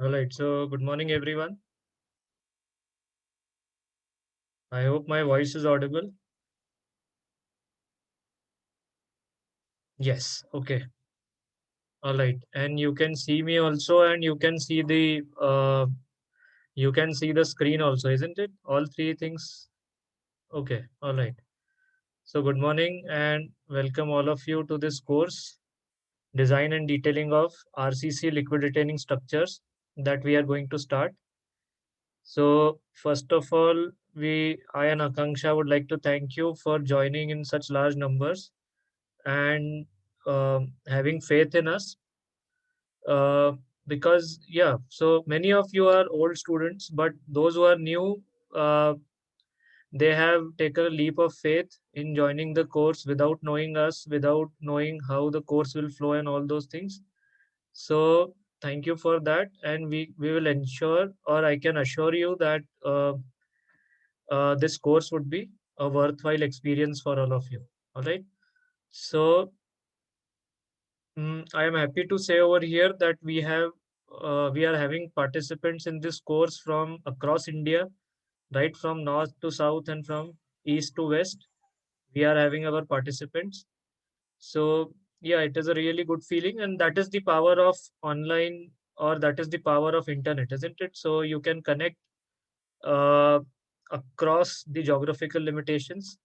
All right. So, good morning, everyone. I hope my voice is audible. Yes. Okay. All right. And you can see me also, and you can see the screen also, isn't it? All three things. Okay. All right. So, good morning and welcome all of you to this course, Design and Detailing of RCC Liquid Retaining Structures, that we are going to start. So, first of all, I and Akanksha would like to thank you for joining in such large numbers and having faith in us, uh, because yeah, so many of you are old students, but those who are new, uh, they have taken a leap of faith in joining the course without knowing us, without knowing how the course will flow and all those things. So thank you for that, and we will ensure, or I can assure you that this course would be a worthwhile experience for all of you. All right. So I am happy to say over here that we are having participants in this course from across India, right from north to south and from east to west. We are having our participants. So yeah, it is a really good feeling, and that is the power of online, or that is the power of internet, isn't it? So you can connect uh, across the geographical limitations.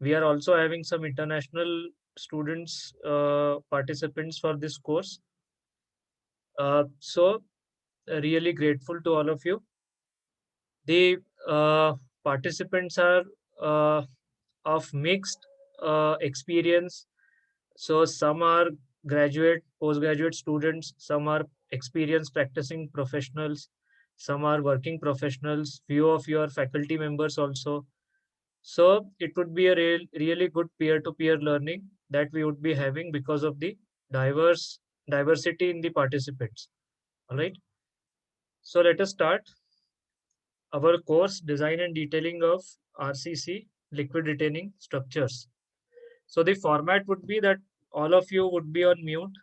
We are also having some international students, participants for this course. Really grateful to all of you. The participants are uh, of mixed experience. So some are graduate, postgraduate students, some are experienced practicing professionals, some are working professionals, few of your faculty members also. So it would be a really good peer-to-peer learning that we would be having because of the diversity in the participants. All right. So let us start our course, Design and Detailing of RCC Liquid Retaining Structures. So the format would be that all of you would be on mute.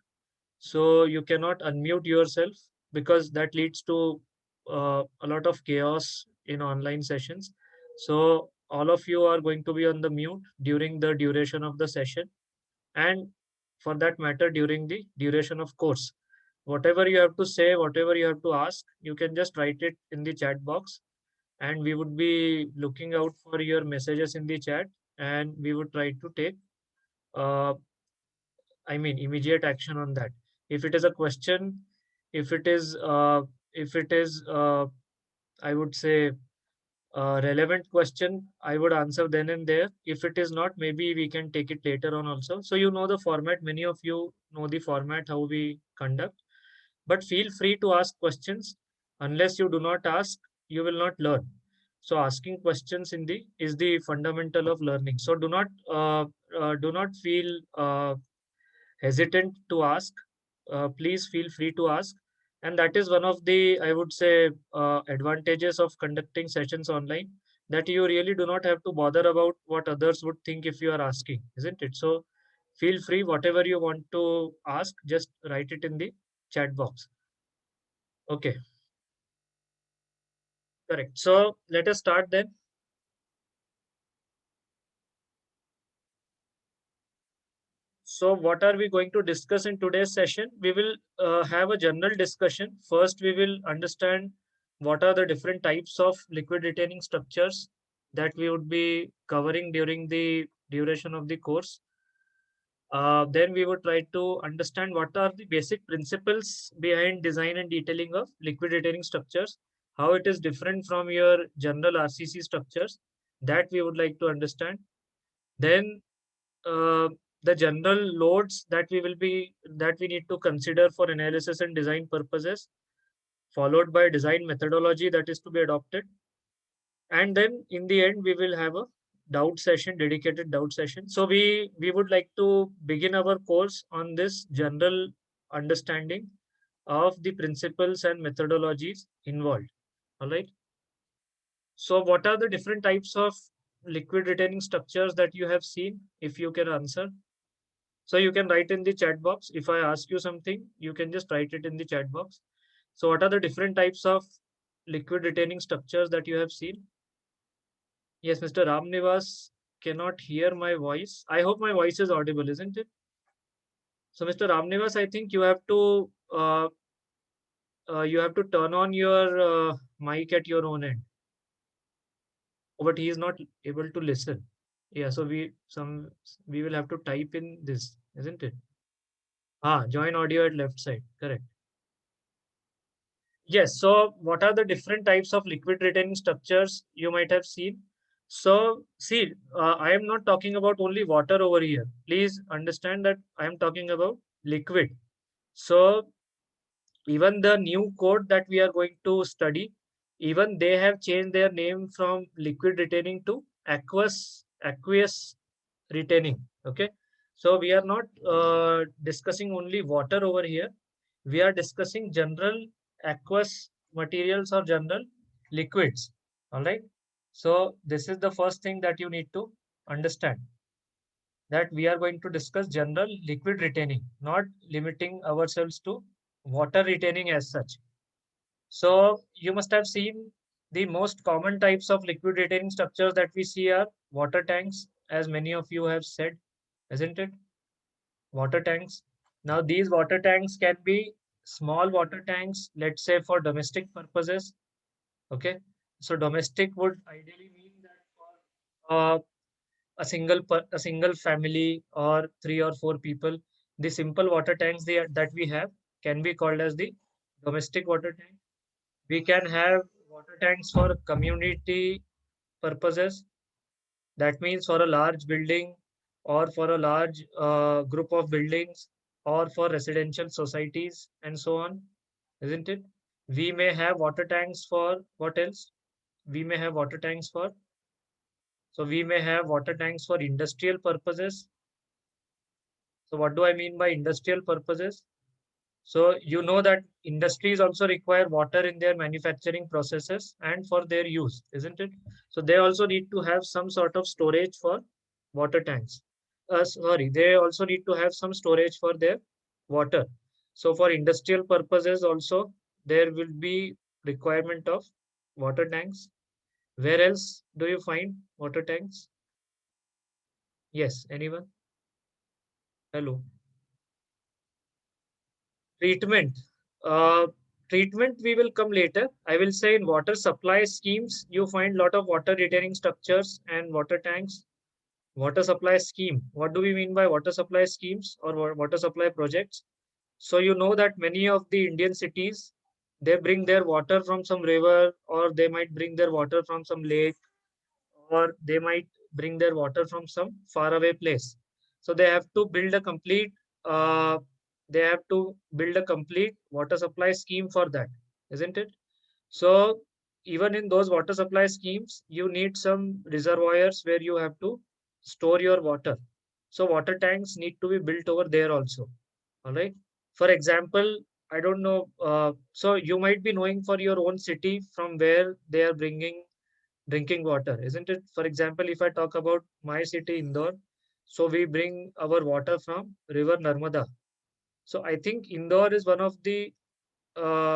So you cannot unmute yourself because that leads to a lot of chaos in online sessions. So all of you are going to be on the mute during the duration of the session, and for that matter during the duration of course. Whatever you have to say, whatever you have to ask, you can just write it in the chat box, and we would be looking out for your messages in the chat, and we would try to take uh, immediate action on that. If it is a question, if it is I would say a relevant question, I would answer then and there. If it is not, maybe we can take it later on also. So you know the format, many of you know the format how we conduct, but feel free to ask questions. Unless you do not ask, you will not learn. So asking questions in the is the fundamental of learning. So do not feel hesitant to ask. Please feel free to ask. And that is one of the, I would say, advantages of conducting sessions online, that you really do not have to bother about what others would think if you are asking, isn't it? So feel free, whatever you want to ask, just write it in the chat box. Okay, correct. So let us start then. So, what are we going to discuss in today's session? We will have a general discussion. First, we will understand what are the different types of liquid retaining structures that we would be covering during the duration of the course. Then we would try to understand what are the basic principles behind design and detailing of liquid retaining structures, how it is different from your general RCC structures, that we would like to understand. Then uh, the general loads that we need to consider for analysis and design purposes, followed by design methodology that is to be adopted, and then in the end we will have a dedicated doubt session. So we would like to begin our course on this general understanding of the principles and methodologies involved. All right. So what are the different types of liquid retaining structures that you have seen, if you can answer? So you can write in the chat box. If I ask you something, you can just write it in the chat box. So what are the different types of liquid retaining structures that you have seen? Yes, Mr. Ramnivas cannot hear my voice. I hope my voice is audible, isn't it? So, Mr. Ramnivas, I think you have to turn on your mic at your own end. But he is not able to listen. Yeah, so we will have to type in this, isn't it? Join audio at left side. Correct. Yes. So, what are the different types of liquid retaining structures you might have seen? So, see, I am not talking about only water over here. Please understand that I am talking about liquid. So, even the new code that we are going to study, even they have changed their name from liquid retaining to aqueous retaining. Okay. So, we are not discussing only water over here. We are discussing general aqueous materials or general liquids. All right. So this is the first thing that you need to understand, that we are going to discuss general liquid retaining, not limiting ourselves to water retaining as such. So you must have seen the most common types of liquid retaining structures that we see are water tanks, as many of you have said, isn't it? Water tanks. Now, these water tanks can be small water tanks, let's say for domestic purposes. Okay. So, domestic would ideally mean that for a single family or 3 or 4 people, the simple water tanks that we have can be called as the domestic water tank. We can have water tanks for community purposes. That means for a large building or for a large group of buildings or for residential societies and so on, isn't it? We may have water tanks for what else? We may have water tanks for, so we may have water tanks for industrial purposes. So what do I mean by industrial purposes? So you know that industries also require water in their manufacturing processes and for their use, isn't it? So they also need to have some sort of storage for water tanks. Sorry, they also need to have some storage for their water. So for industrial purposes also, there will be requirement of water tanks. Where else do you find water tanks? Yes, anyone? Hello. Treatment. Uh, Treatment we will come later. I will say in water supply schemes, you find lot of water retaining structures and water tanks. Water supply scheme. What do we mean by water supply schemes or water supply projects? So you know that many of the Indian cities, they bring their water from some river, or they might bring their water from some lake, or they might bring their water from some faraway place. So uh, they have to build a complete water supply scheme for that, isn't it? So even in those water supply schemes, you need some reservoirs where you have to store your water. So water tanks need to be built over there also. All right. For example, I don't know. So you might be knowing for your own city from where they are bringing drinking water, isn't it? For example, if I talk about my city, Indore, so we bring our water from River Narmada. So I think Indore is one of the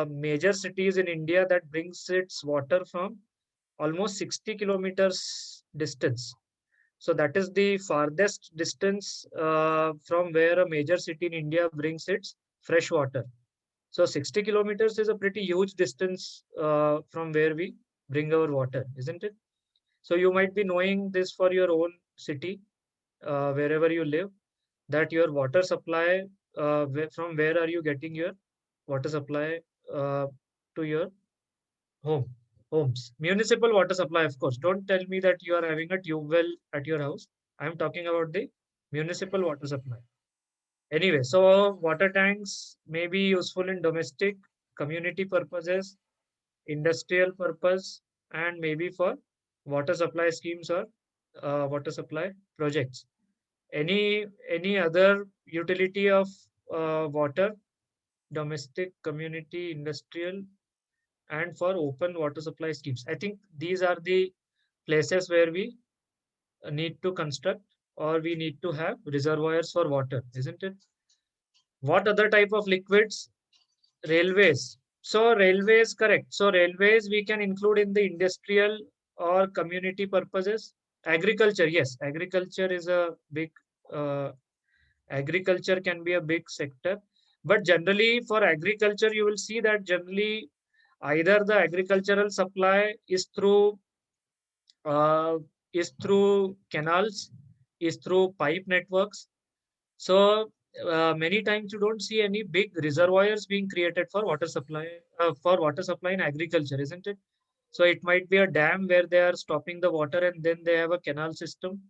major cities in India that brings its water from almost 60 kilometers distance. So that is the farthest distance from where a major city in India brings its fresh water. So 60 kilometers is a pretty huge distance from where we bring our water, isn't it? So you might be knowing this for your own city, wherever you live, that your water supply, from where are you getting your water supply uh, to your home, homes. Municipal water supply, of course. Don't tell me that you are having a tube well at your house. I'm talking about the municipal water supply. Anyway, so water tanks may be useful in domestic, community purposes, industrial purpose, and maybe for water supply schemes or water supply projects. Any other utility of water, domestic, community, industrial, and for open water supply schemes? I think these are the places where we need to construct or we need to have reservoirs for water, isn't it? What other type of liquids? Railways. So railways, correct. So railways we can include in the industrial or community purposes. Agriculture, yes, agriculture is a big, uh, agriculture can be a big sector. But generally for agriculture, you will see that generally either the agricultural supply uh, is through canals, is through pipe networks. So many times you don't see any big reservoirs being created for water supply in agriculture, isn't it? So it might be a dam where they are stopping the water and then they have a canal system,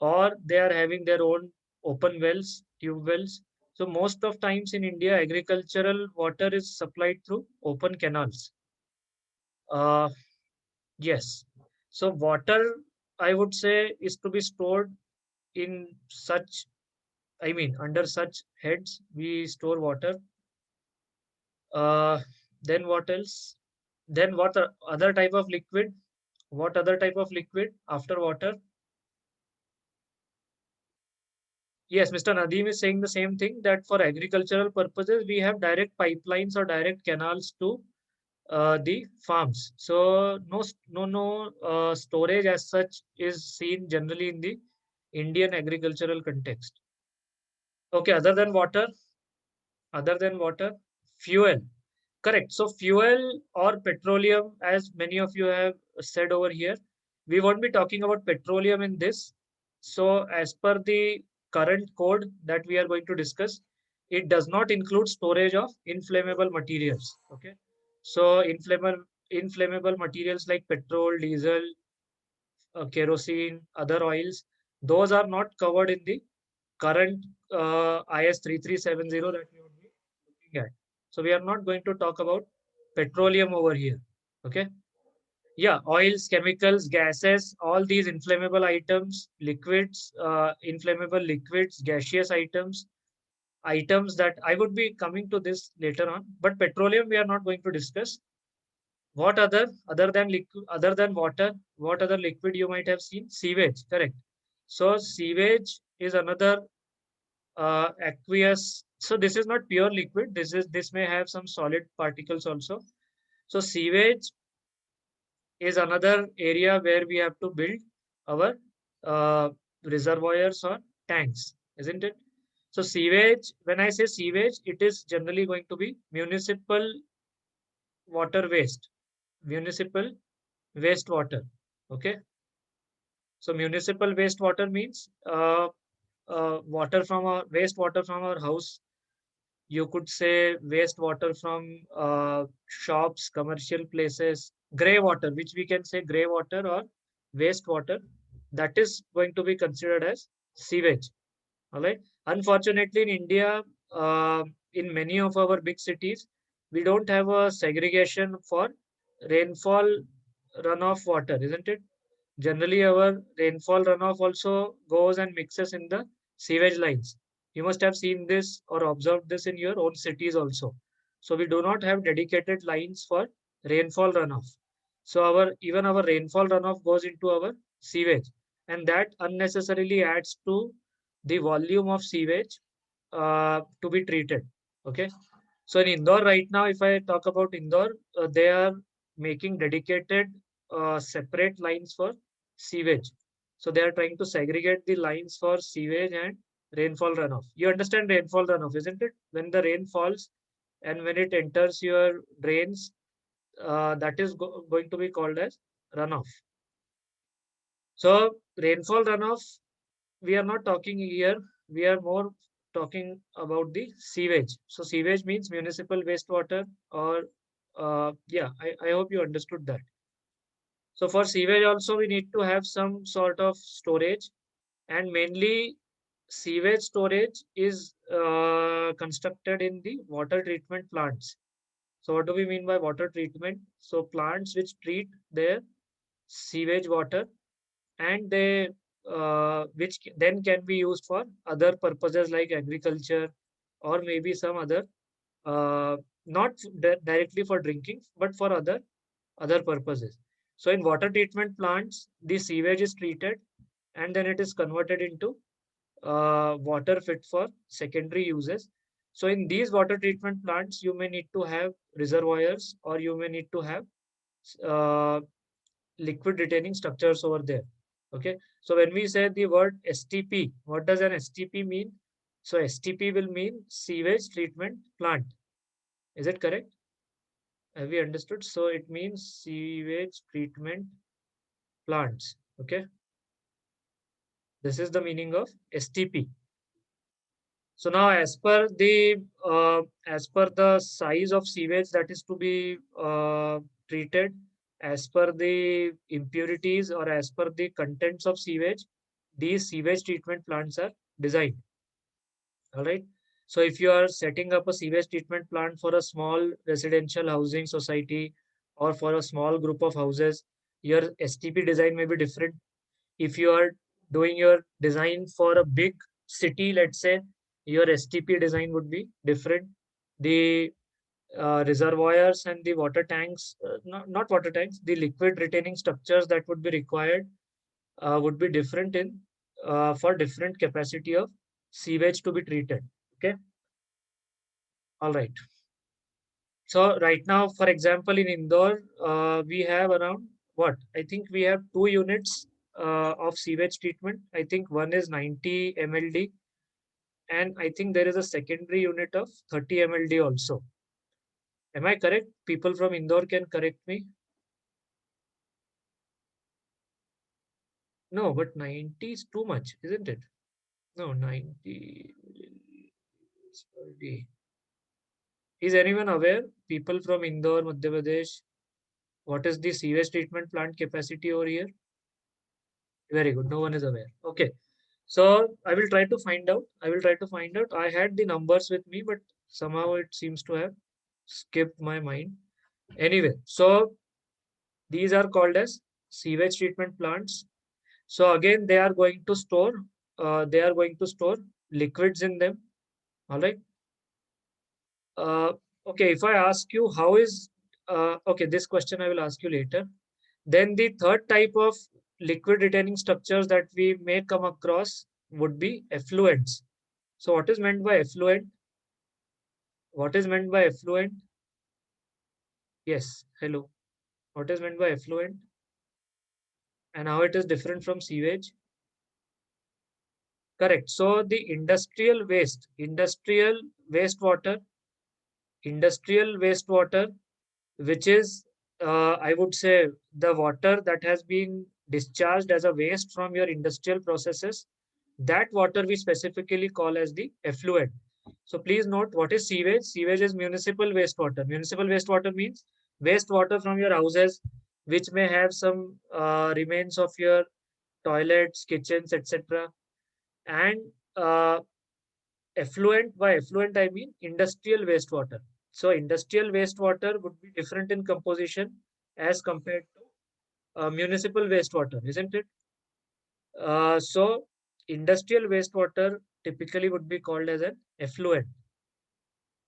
or they are having their own open wells, tube wells. So most of times in India, agricultural water is supplied through open canals. Uh, yes. So water, I would say, is to be stored in such, I mean, under such heads, we store water. Uh, then what else? Then other type of liquid? What other type of liquid after water? Yes, Mr. Nadeem is saying the same thing, that for agricultural purposes, we have direct pipelines or direct canals to the farms. So no storage as such is seen generally in the Indian agricultural context. Okay, other than water, fuel. Correct. So fuel or petroleum, as many of you have said over here, we won't be talking about petroleum in this. So as per the current code that we are going to discuss, it does not include storage of inflammable materials. Okay. So inflammable materials like petrol, diesel, kerosene, other oils, those are not covered in the current IS 3370 that we would be looking at. So we are not going to talk about petroleum over here. Okay. Yeah, oils, chemicals, gases, all these inflammable items, liquids, inflammable liquids, gaseous items, items that I would be coming to this later on. But petroleum we are not going to discuss. What other than liquid, other than water, what other liquid you might have seen? Sewage, correct. So sewage is another aqueous. So this is not pure liquid. This may have some solid particles also. So sewage is another area where we have to build our uh, reservoirs or tanks, isn't it? So sewage, when I say sewage, it is generally going to be municipal water waste, municipal wastewater. Okay. So municipal wastewater means water from our wastewater from our house. You could say wastewater from shops, commercial places, grey water, which we can say grey water or wastewater, that is going to be considered as sewage. All right. Unfortunately, in India, in many of our big cities, we don't have a segregation for rainfall runoff water, isn't it? Generally, our rainfall runoff also goes and mixes in the sewage lines. You must have seen this or observed this in your own cities also. So we do not have dedicated lines for rainfall runoff. So our rainfall runoff goes into our sewage, and that unnecessarily adds to the volume of sewage to be treated. Okay. So in Indore right now, if I talk about Indore, they are making dedicated separate lines for sewage. So they are trying to segregate the lines for sewage and rainfall runoff. You understand rainfall runoff, isn't it? When the rain falls and when it enters your drains, that is going to be called as runoff. So rainfall runoff, we are not talking here. We are more talking about the sewage. So sewage means municipal wastewater or yeah, I hope you understood that. So for sewage also we need to have some sort of storage, and mainly sewage storage is constructed in the water treatment plants. So what do we mean by water treatment? So plants which treat their sewage water, and they then can be used for other purposes like agriculture or maybe some other not directly for drinking but for other purposes. So in water treatment plants, the sewage is treated and then it is converted into water fit for secondary uses. So in these water treatment plants, you may need to have reservoirs, or you may need to have uh, liquid retaining structures over there. Okay. So when we say the word STP, what does an STP mean? So STP will mean sewage treatment plant. Is it correct? Have we understood? So it means sewage treatment plants. Okay. This is the meaning of STP. So now, as per the size of sewage that is to be treated, as per the impurities or as per the contents of sewage, these sewage treatment plants are designed. All right. So if you are setting up a sewage treatment plant for a small residential housing society or for a small group of houses, your STP design may be different. If you are doing your design for a big city, let's say, your STP design would be different. The reservoirs and the water tanks, not water tanks, the liquid retaining structures that would be required would be different in for different capacity of sewage to be treated. Okay. All right. So right now, for example, in Indore, we have around what? I think we have 2 units of sewage treatment. I think one is 90 MLD, and I think there is a secondary unit of 30 MLD also. Am I correct? People from Indore can correct me. No, but 90 is too much, isn't it? No, 90 milliliters per day. Is anyone aware? People from Indore, Madhya Pradesh, what is the sewage treatment plant capacity over here? Very good. No one is aware. Okay. So I will try to find out. I will try to find out. I had the numbers with me, but somehow it seems to have skipped my mind. Anyway, so these are called as sewage treatment plants. So again, they are going to store liquids in them. All right. Uh, okay. If I ask you okay, this question I will ask you later. Then the third type of liquid retaining structures that we may come across would be effluents. So what is meant by effluent? What is meant by effluent? Yes, hello. What is meant by effluent and how it is different from sewage? Correct. So the wastewater, industrial wastewater, which is, I would say, the water that has been discharged as a waste from your industrial processes, that water we specifically call as the effluent. So please note, what is sewage? Sewage is municipal wastewater. Municipal wastewater means wastewater from your houses, which may have some remains of your toilets, kitchens, etc. And effluent, by effluent I mean industrial wastewater. So industrial wastewater would be different in composition as compared to municipal wastewater, isn't it? So industrial wastewater typically would be called as an effluent.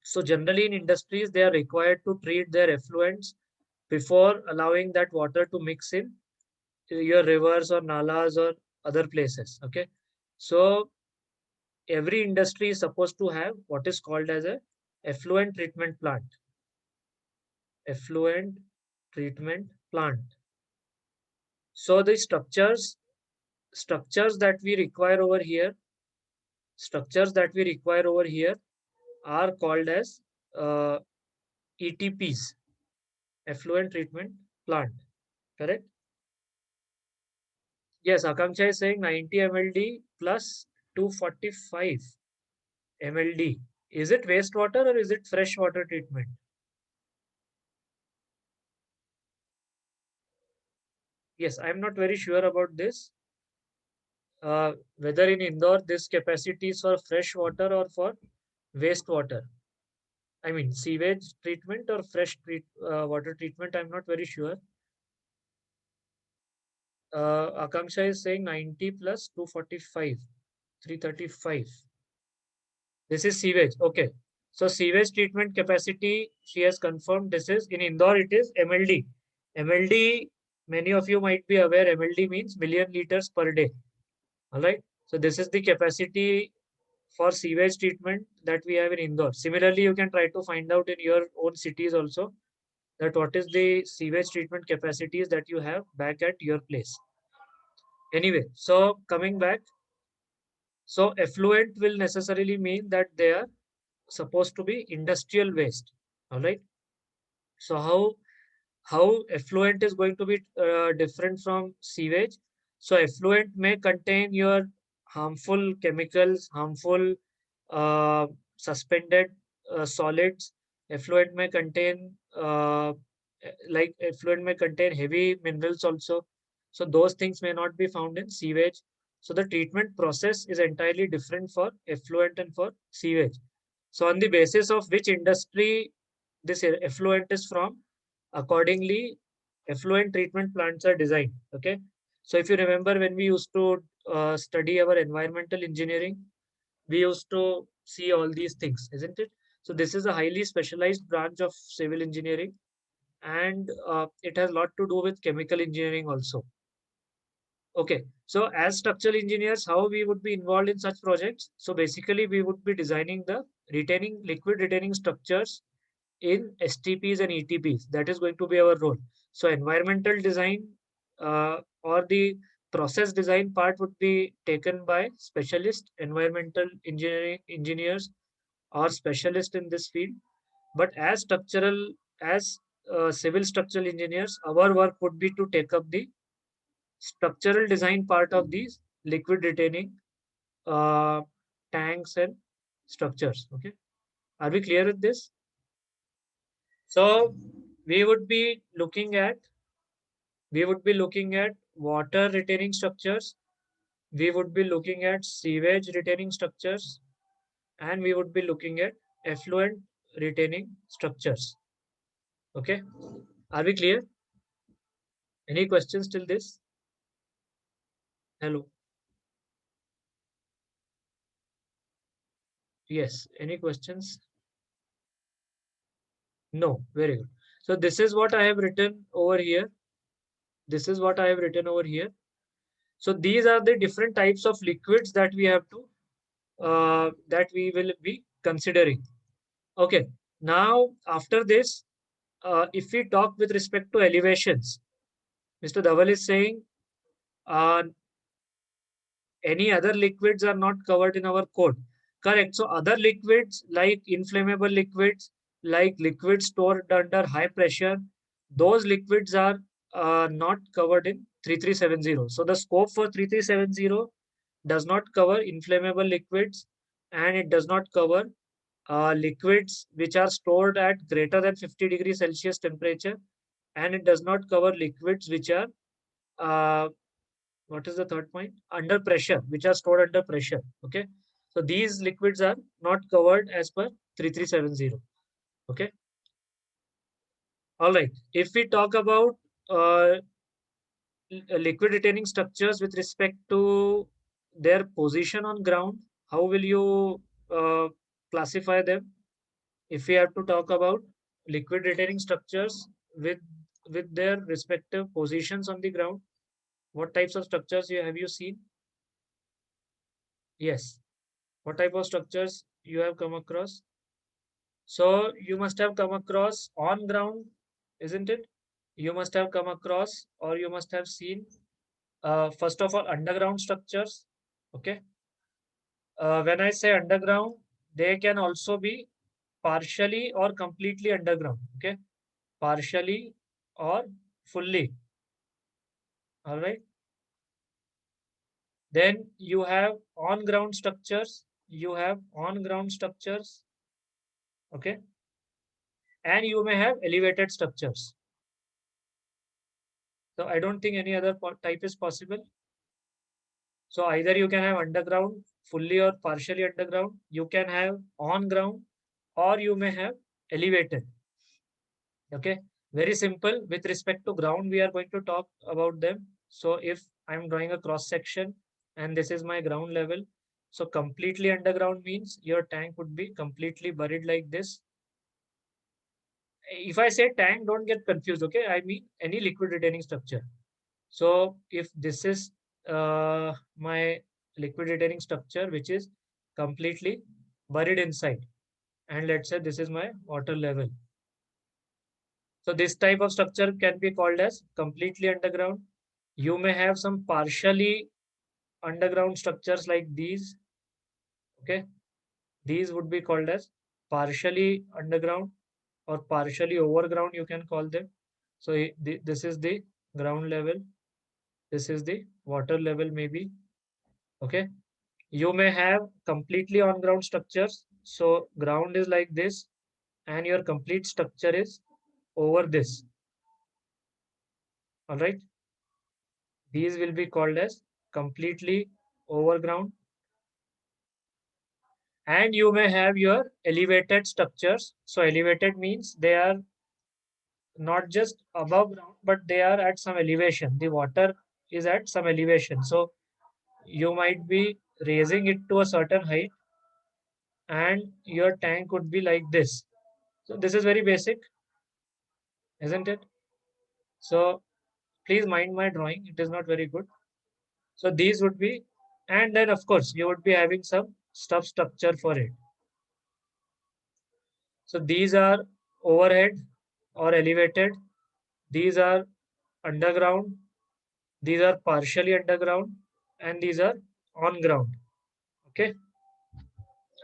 So generally in industries, they are required to treat their effluents before allowing that water to mix in your rivers or nalas or other places. Okay. So every industry is supposed to have what is called as a effluent treatment plant. Effluent treatment plant. So the structures that we require over here, structures that we require over here are called as uh, ETPs, effluent treatment plant. Correct? Yes, Akanksha is saying 90 mld plus 245 mld. Is it wastewater or is it fresh water treatment? Yes, I'm not very sure about this. Whether in Indore this capacity is for fresh water or for wastewater. I mean, sewage treatment or water treatment, I'm not very sure. Akanksha is saying 90 plus 245, 335. This is sewage. Okay. So sewage treatment capacity, she has confirmed this is in Indore, it is MLD. MLD, many of you might be aware, MLD means million liters per day. All right. So this is the capacity for sewage treatment that we have in Indore. Similarly, you can try to find out in your own cities also that what is the sewage treatment capacities that you have back at your place. Anyway, so coming back, so effluent will necessarily mean that they are supposed to be industrial waste. All right. So how effluent is going to be different from sewage? So effluent may contain your harmful chemicals, harmful uh, suspended solids. Effluent may contain like effluent may contain heavy minerals also. So those things may not be found in sewage. So the treatment process is entirely different for effluent and for sewage. So on the basis of which industry this effluent is from, accordingly, effluent treatment plants are designed. Okay. So if you remember when we used to study our environmental engineering, we used to see all these things, isn't it? So this is a highly specialized branch of civil engineering, and it has a lot to do with chemical engineering also. Okay, so as structural engineers, how we would be involved in such projects? So basically, we would be designing the retaining liquid retaining structures in STPs and ETPs. That is going to be our role. So environmental design or the process design part would be taken by specialist environmental engineering engineers or specialists in this field. But as civil structural engineers, our work would be to take up the structural design part of these liquid retaining uh, tanks and structures. Okay, are we clear with this? So we would be looking at water retaining structures, we would be looking at sewage retaining structures, and we would be looking at effluent retaining structures. Okay, are we clear? Any questions till this? Hello. Yes, any questions? No, very good. So this is what I have written over here. This is what I have written over here. So these are the different types of liquids that we have to that we will be considering. Okay. Now after this, if we talk with respect to elevations, Mr. Dhaval is saying uh, any other liquids are not covered in our code. Correct. So other liquids like inflammable liquids, like liquids stored under high pressure, those liquids are not covered in 3370. So the scope for 3370 does not cover inflammable liquids, and it does not cover liquids which are stored at greater than 50 degrees Celsius temperature, and it does not cover liquids which are uh, what is the third point? Under pressure, which are stored under pressure. Okay. So these liquids are not covered as per 3370. Okay. All right. If we talk about uh, liquid retaining structures with respect to their position on ground, how will you classify them? If we have to talk about liquid retaining structures with their respective positions on the ground, what types of structures have you seen? Yes. What type of structures you have come across? So you must have come across on ground, isn't it? You must have come across or you must have seen, first of all, underground structures. Okay. When I say underground, they can also be partially or completely underground. Okay. Partially or fully. All right. Then you have on ground structures. You have on ground structures. Okay. And you may have elevated structures. So I don't think any other type is possible. So either you can have underground, fully or partially underground. You can have on ground, or you may have elevated. Okay. Very simple. With respect to ground, we are going to talk about them. So if I'm drawing a cross section and this is my ground level, so completely underground means your tank would be completely buried like this. If I say tank, don't get confused. Okay. I mean any liquid retaining structure. So if this is my liquid retaining structure, which is completely buried inside. And let's say this is my water level. So this type of structure can be called as completely underground. You may have some partially underground structures like these. Okay, these would be called as partially underground or partially overground, you can call them. So this is the ground level, this is the water level maybe. Okay, you may have completely on ground structures. So ground is like this and your complete structure is over this. All right, these will be called as completely overground. And you may have your elevated structures. So elevated means they are not just above ground, but they are at some elevation. The water is at some elevation. So you might be raising it to a certain height and your tank would be like this. So this is very basic, isn't it? So please mind my drawing. It is not very good. So these would be, and then of course you would be having some stuff structure for it. So these are overhead or elevated. These are underground. These are partially underground and these are on ground. Okay.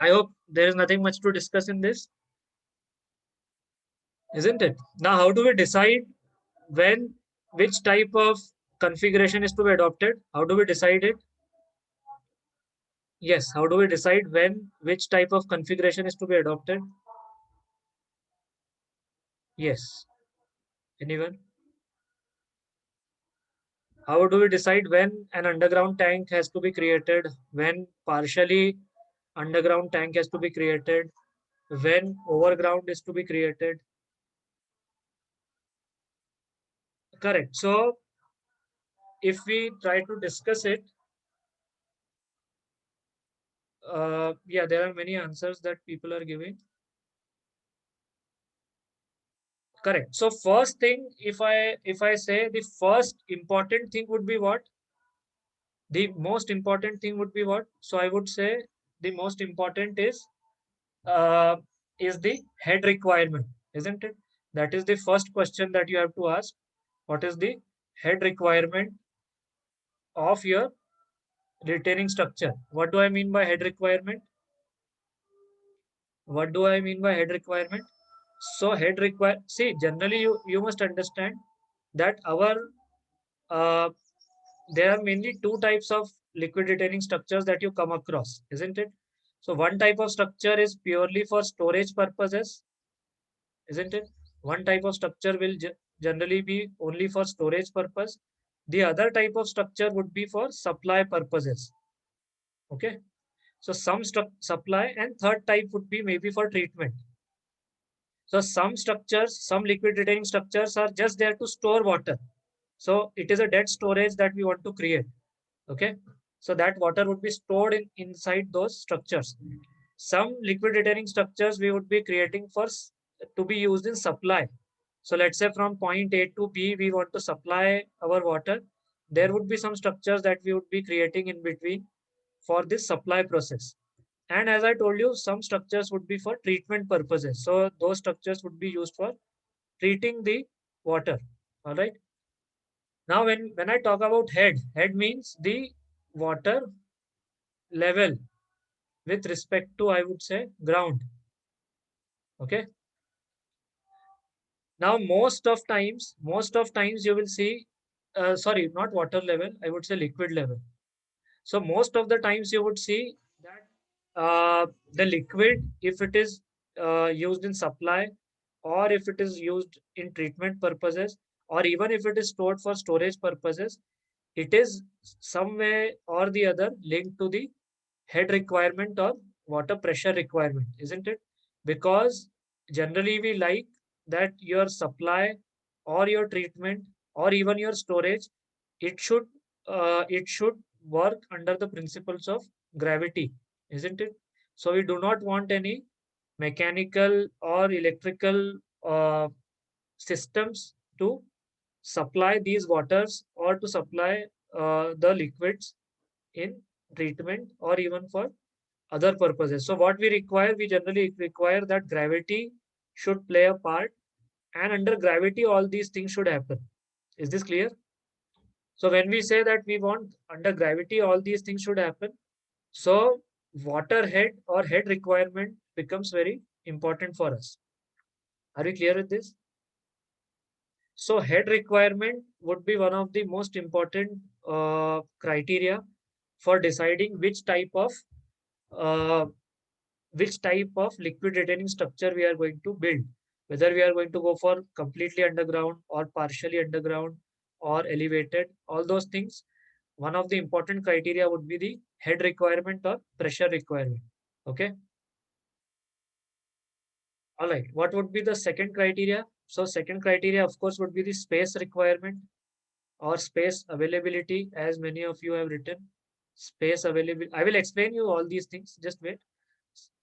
I hope there is nothing much to discuss in this, isn't it? Now, how do we decide when which type of configuration is to be adopted? How do we decide it? Yes. How do we decide when which type of configuration is to be adopted? Yes. Anyone? How do we decide when an underground tank has to be created, when partially underground tank has to be created, when overground is to be created? Correct. So if we try to discuss it, yeah, there are many answers that people are giving. Correct. So first thing, if I say the first important thing would be what? The most important thing would be what? So I would say the most important uh, is the head requirement, isn't it? That is the first question that you have to ask. What is the head requirement of your retaining structure? What do I mean by head requirement? What do I mean by head requirement? So head require, see, generally you must understand that our uh, there are mainly two types of liquid retaining structures that you come across, isn't it? So one type of structure is purely for storage purposes, isn't it? One type of structure will generally be only for storage purpose. The other type of structure would be for supply purposes. Okay. So some supply, and third type would be maybe for treatment. So some structures, some liquid retaining structures are just there to store water. So it is a dead storage that we want to create. Okay. So that water would be stored inside those structures. Some liquid retaining structures we would be creating for to be used in supply. So let's say from point A to B, we want to supply our water. There would be some structures that we would be creating in between for this supply process. And as I told you, some structures would be for treatment purposes. So those structures would be used for treating the water. All right. Now, when I talk about head means the water level with respect to, I would say, ground. Okay. Now, most of times you will see, sorry, not water level, I would say liquid level. So most of the times you would see that the liquid, if it is used in supply or if it is used in treatment purposes, or even if it is stored for storage purposes, it is some way or the other linked to the head requirement or water pressure requirement, isn't it? Because generally we like that your supply or your treatment or even your storage, it should work under the principles of gravity, isn't it? So we do not want any mechanical or electrical systems to supply these waters or to supply the liquids in treatment or even for other purposes. So what we generally require that gravity should play a part, and under gravity, all these things should happen. Is this clear? So when we say that we want under gravity, all these things should happen. So water head or head requirement becomes very important for us. Are we clear with this? So head requirement would be one of the most important criteria for deciding uh, which type of liquid retaining structure we are going to build. Whether we are going to go for completely underground or partially underground or elevated, all those things. One of the important criteria would be the head requirement or pressure requirement. Okay. All right. What would be the second criteria? So second criteria, of course, would be the space requirement or space availability, as many of you have written. Space available. I will explain you all these things. Just wait.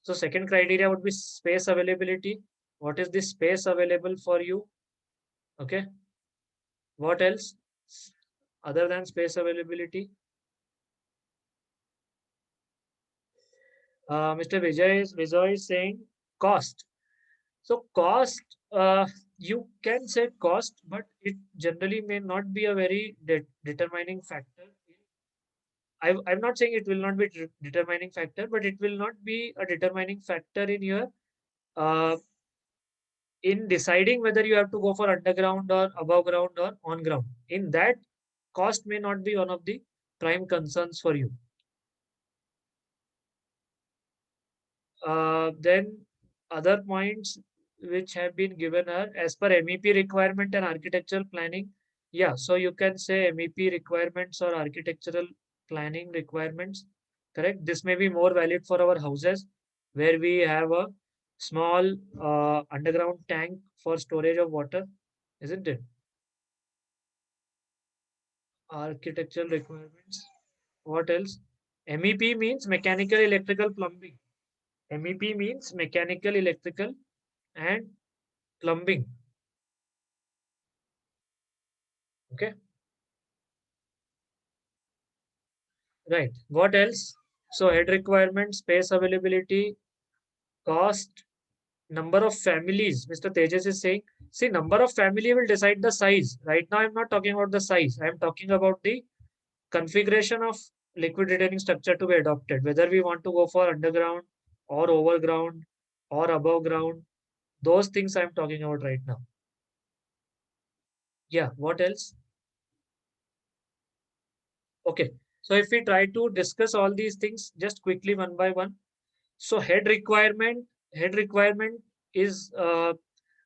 So second criteria would be space availability. What is the space available for you? Okay. What else? Other than space availability? Mr. Vijay is saying cost. So cost, you can say cost, but it generally may not be a very determining factor. I'm not saying it will not be determining factor, but it will not be a determining factor in your uh, in deciding whether you have to go for underground or above ground or on ground. In that, cost may not be one of the prime concerns for you. Then other points which have been given are as per MEP requirement and architectural planning. Yeah, so you can say MEP requirements or architectural planning requirements. Correct. This may be more valid for our houses where we have a small underground tank for storage of water, isn't it? Architectural requirements. What else? MEP means mechanical, electrical, plumbing. MEP means mechanical, electrical, and plumbing. Okay, right. What else? So head requirement, space availability, cost, number of families. Mr. Tejas is saying, see, number of family will decide the size. Right now, I'm not talking about the size. I'm talking about the configuration of liquid retaining structure to be adopted. Whether we want to go for underground or overground or above ground, those things I'm talking about right now. Yeah. What else? Okay. So if we try to discuss all these things just quickly one by one. So head requirement is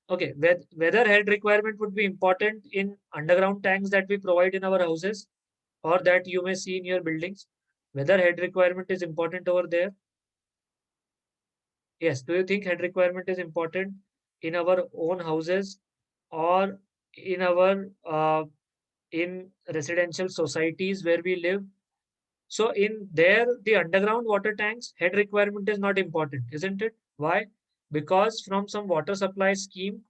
okay. Whether head requirement would be important in underground tanks that we provide in our houses or that you may see in your buildings. Whether head requirement is important over there. Yes. Do you think head requirement is important in our own houses or in our in residential societies where we live? So in there, the underground water tanks head requirement is not important, isn't it? Why? Because from some water supply scheme,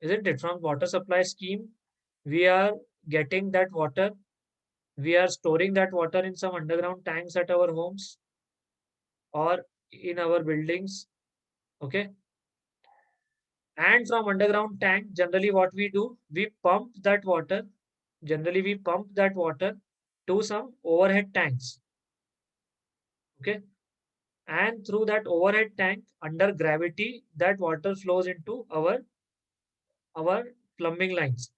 isn't it? From water supply scheme, we are getting that water. We are storing that water in some underground tanks at our homes or in our buildings. Okay. And from underground tank, generally what we do, we pump that water. Generally, we pump that water to some overhead tanks. Okay. And through that overhead tank under gravity that water flows into our plumbing lines,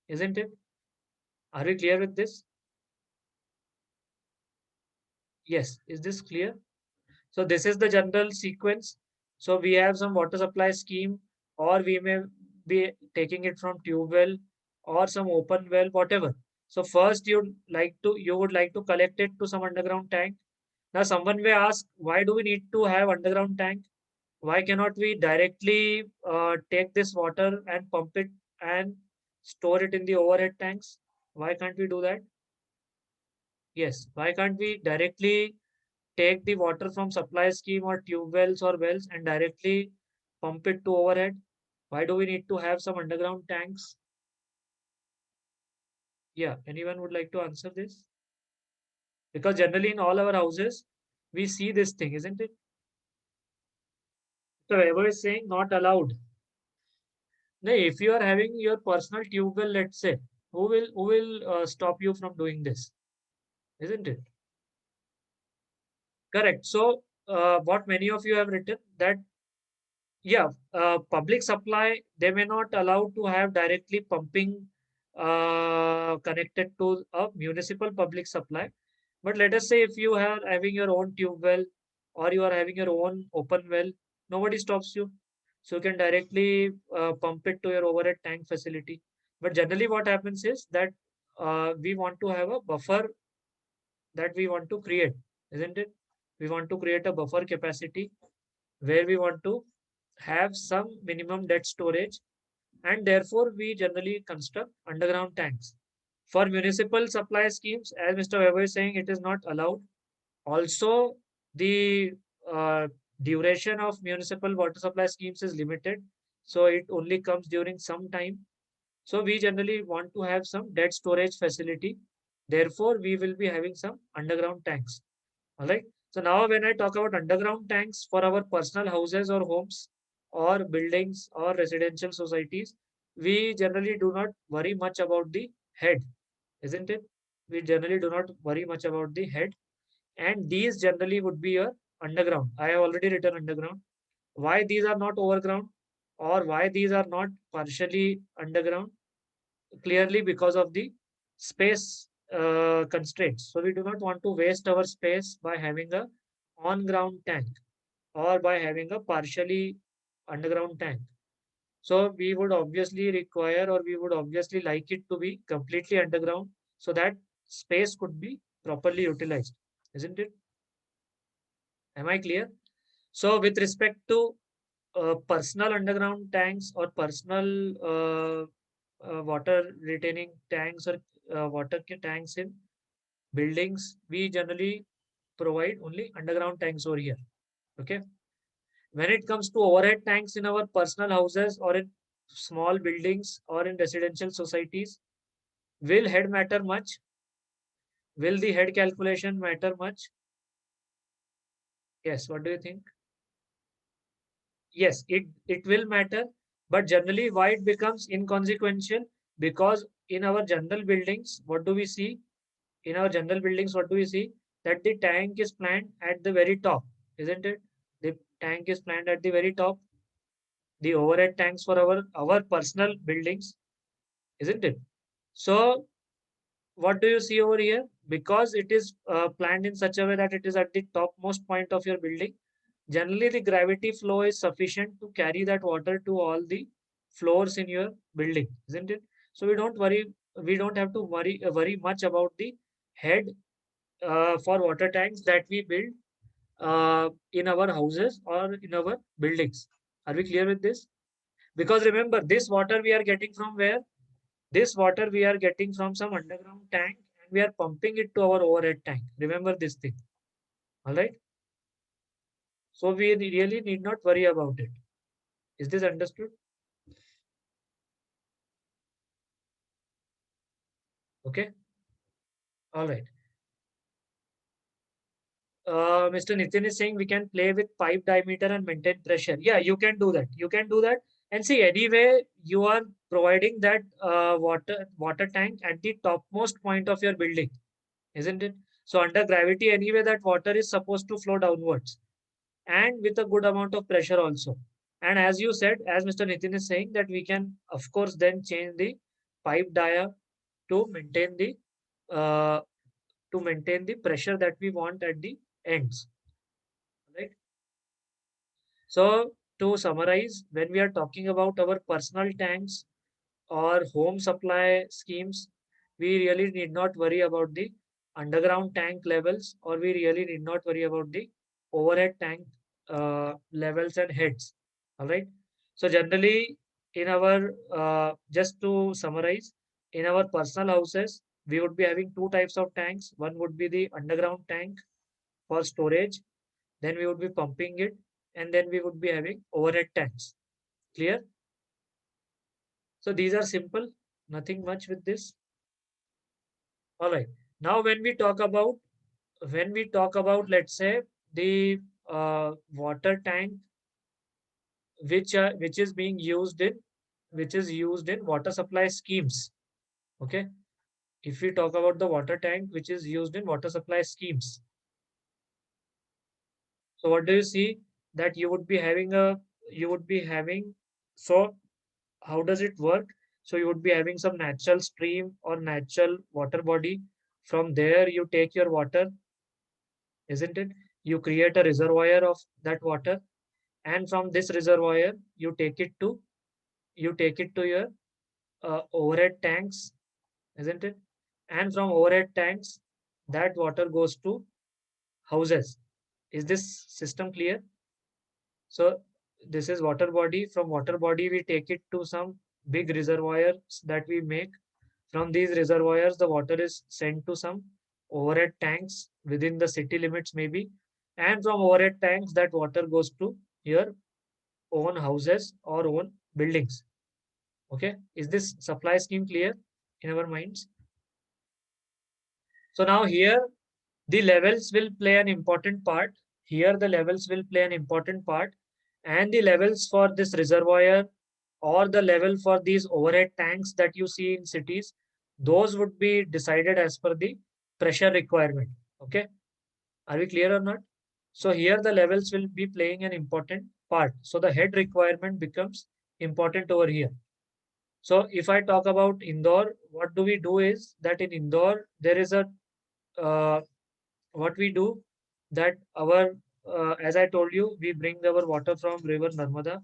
isn't it? Are we clear with this? Yes. Is this clear? So this is the general sequence. So we have some water supply scheme, or we may be taking it from tube well or some open well, whatever. So first you would like to collect it to some underground tank. Now someone may ask, why do we need to have underground tank? Why cannot we directly take this water and pump it and store it in the overhead tanks? Why can't we do that? Yes. Why can't we directly take the water from supply scheme or tube wells or wells and directly pump it to overhead? Why do we need to have some underground tanks? Yeah. Anyone would like to answer this? Because generally in all our houses, We see this thing, isn't it? So whoever is saying not allowed. No, if you are having your personal tube well, let's say, who will stop you from doing this, isn't it? Correct. So what many of you have written that yeah, public supply, they may not allow to have directly pumping connected to a municipal public supply. But let us say if you are having your own tube well or you are having your own open well, nobody stops you. So you can directly pump it to your overhead tank facility. But generally what happens is that we want to have a buffer that we want to create, isn't it? We want to create a buffer capacity where we want to have some minimum debt storage, and therefore we generally construct underground tanks. For municipal supply schemes, as Mr. Weber is saying, it is not allowed. Also, the duration of municipal water supply schemes is limited, so it only comes during some time. So we generally want to have some debt storage facility. Therefore, we will be having some underground tanks. All right. So now when I talk about underground tanks for our personal houses or homes or buildings or residential societies, we generally do not worry much about the head, isn't it? We generally do not worry much about the head. And these generally would be your underground. I have already written underground. Why these are not overground or why these are not partially underground? Clearly because of the space constraints. So we do not want to waste our space by having a on-ground tank or by having a partially underground tank. So we would obviously require or we would obviously like it to be completely underground so that space could be properly utilized, isn't it? Am I clear? So with respect to personal underground tanks or personal water retaining tanks or tanks in buildings, we generally provide only underground tanks over here. Okay. When it comes to overhead tanks in our personal houses or in small buildings or in residential societies, will head matter much? Will the head calculation matter much? Yes. What do you think? Yes, it will matter, but generally why it becomes inconsequential? Because in our general buildings, what do we see? In our general buildings, what do we see? That the tank is planned at the very top, isn't it? The tank is planned at the very top. The overhead tanks for our personal buildings, isn't it? So what do you see over here? Because it is planned in such a way that it is at the topmost point of your building. Generally, the gravity flow is sufficient to carry that water to all the floors in your building, isn't it? So we don't worry. We don't have to worry much about the head for water tanks that we build in our houses or in our buildings. Are we clear with this? Because remember, this water we are getting from where? This water we are getting from some underground tank and we are pumping it to our overhead tank. Remember this thing. All right. So we really need not worry about it. Is this understood? Okay. All right. Mr. Nitin is saying we can play with pipe diameter and maintain pressure. Yeah, you can do that. You can do that. And see, anyway, you are providing that water tank at the topmost point of your building, isn't it? So under gravity, anyway, that water is supposed to flow downwards and with a good amount of pressure also. And as you said, as Mr. Nitin is saying, that we can, of course, then change the pipe dia to maintain the uh, pressure that we want at the ends. Right. So to summarize, when we are talking about our personal tanks or home supply schemes, we really need not worry about the underground tank levels, or we really need not worry about the overhead tank levels and heads. All right. So generally, in our just to summarize, in our personal houses, we would be having two types of tanks. One would be the underground tank for storage, then we would be pumping it, and then we would be having overhead tanks. Clear? So these are simple, nothing much with this. All right. Now when we talk about let's say the water tank which is being used in water supply schemes. Okay, if we talk about the water tank which is used in water supply schemes, so what do you see that you would be having, so how does it work? So you would be having some natural stream or natural water body. From there you take your water, isn't it? You create a reservoir of that water, and from this reservoir you take it to your overhead tanks, isn't it? And from overhead tanks, that water goes to houses. Is this system clear? So this is water body. From water body, we take it to some big reservoirs that we make. From these reservoirs, the water is sent to some overhead tanks within the city limits, maybe. And from overhead tanks, that water goes to your own houses or own buildings. Okay. Is this supply scheme clear in our minds? So now here the levels will play an important part. Here the levels will play an important part, and the levels for this reservoir or the level for these overhead tanks that you see in cities, those would be decided as per the pressure requirement. Okay, are we clear or not? So here the levels will be playing an important part. So the head requirement becomes important over here. So if I talk about Indore, what do we do is that in Indore there is a uh, what we do that our as I told you, we bring our water from river Narmada.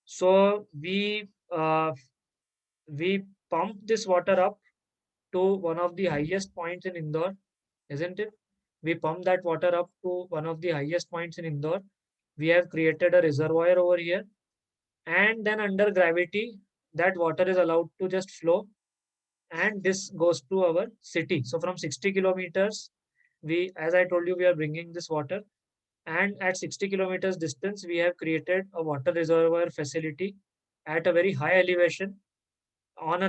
So we pump this water up to one of the highest points in Indore, isn't it? We pump that water up to one of the highest points in Indore. We have created a reservoir over here, and then under gravity, that water is allowed to just flow, and this goes to our city. So from 60 kilometers, as I told you, we are bringing this water, and at 60 kilometers distance, we have created a water reservoir facility at a very high elevation on a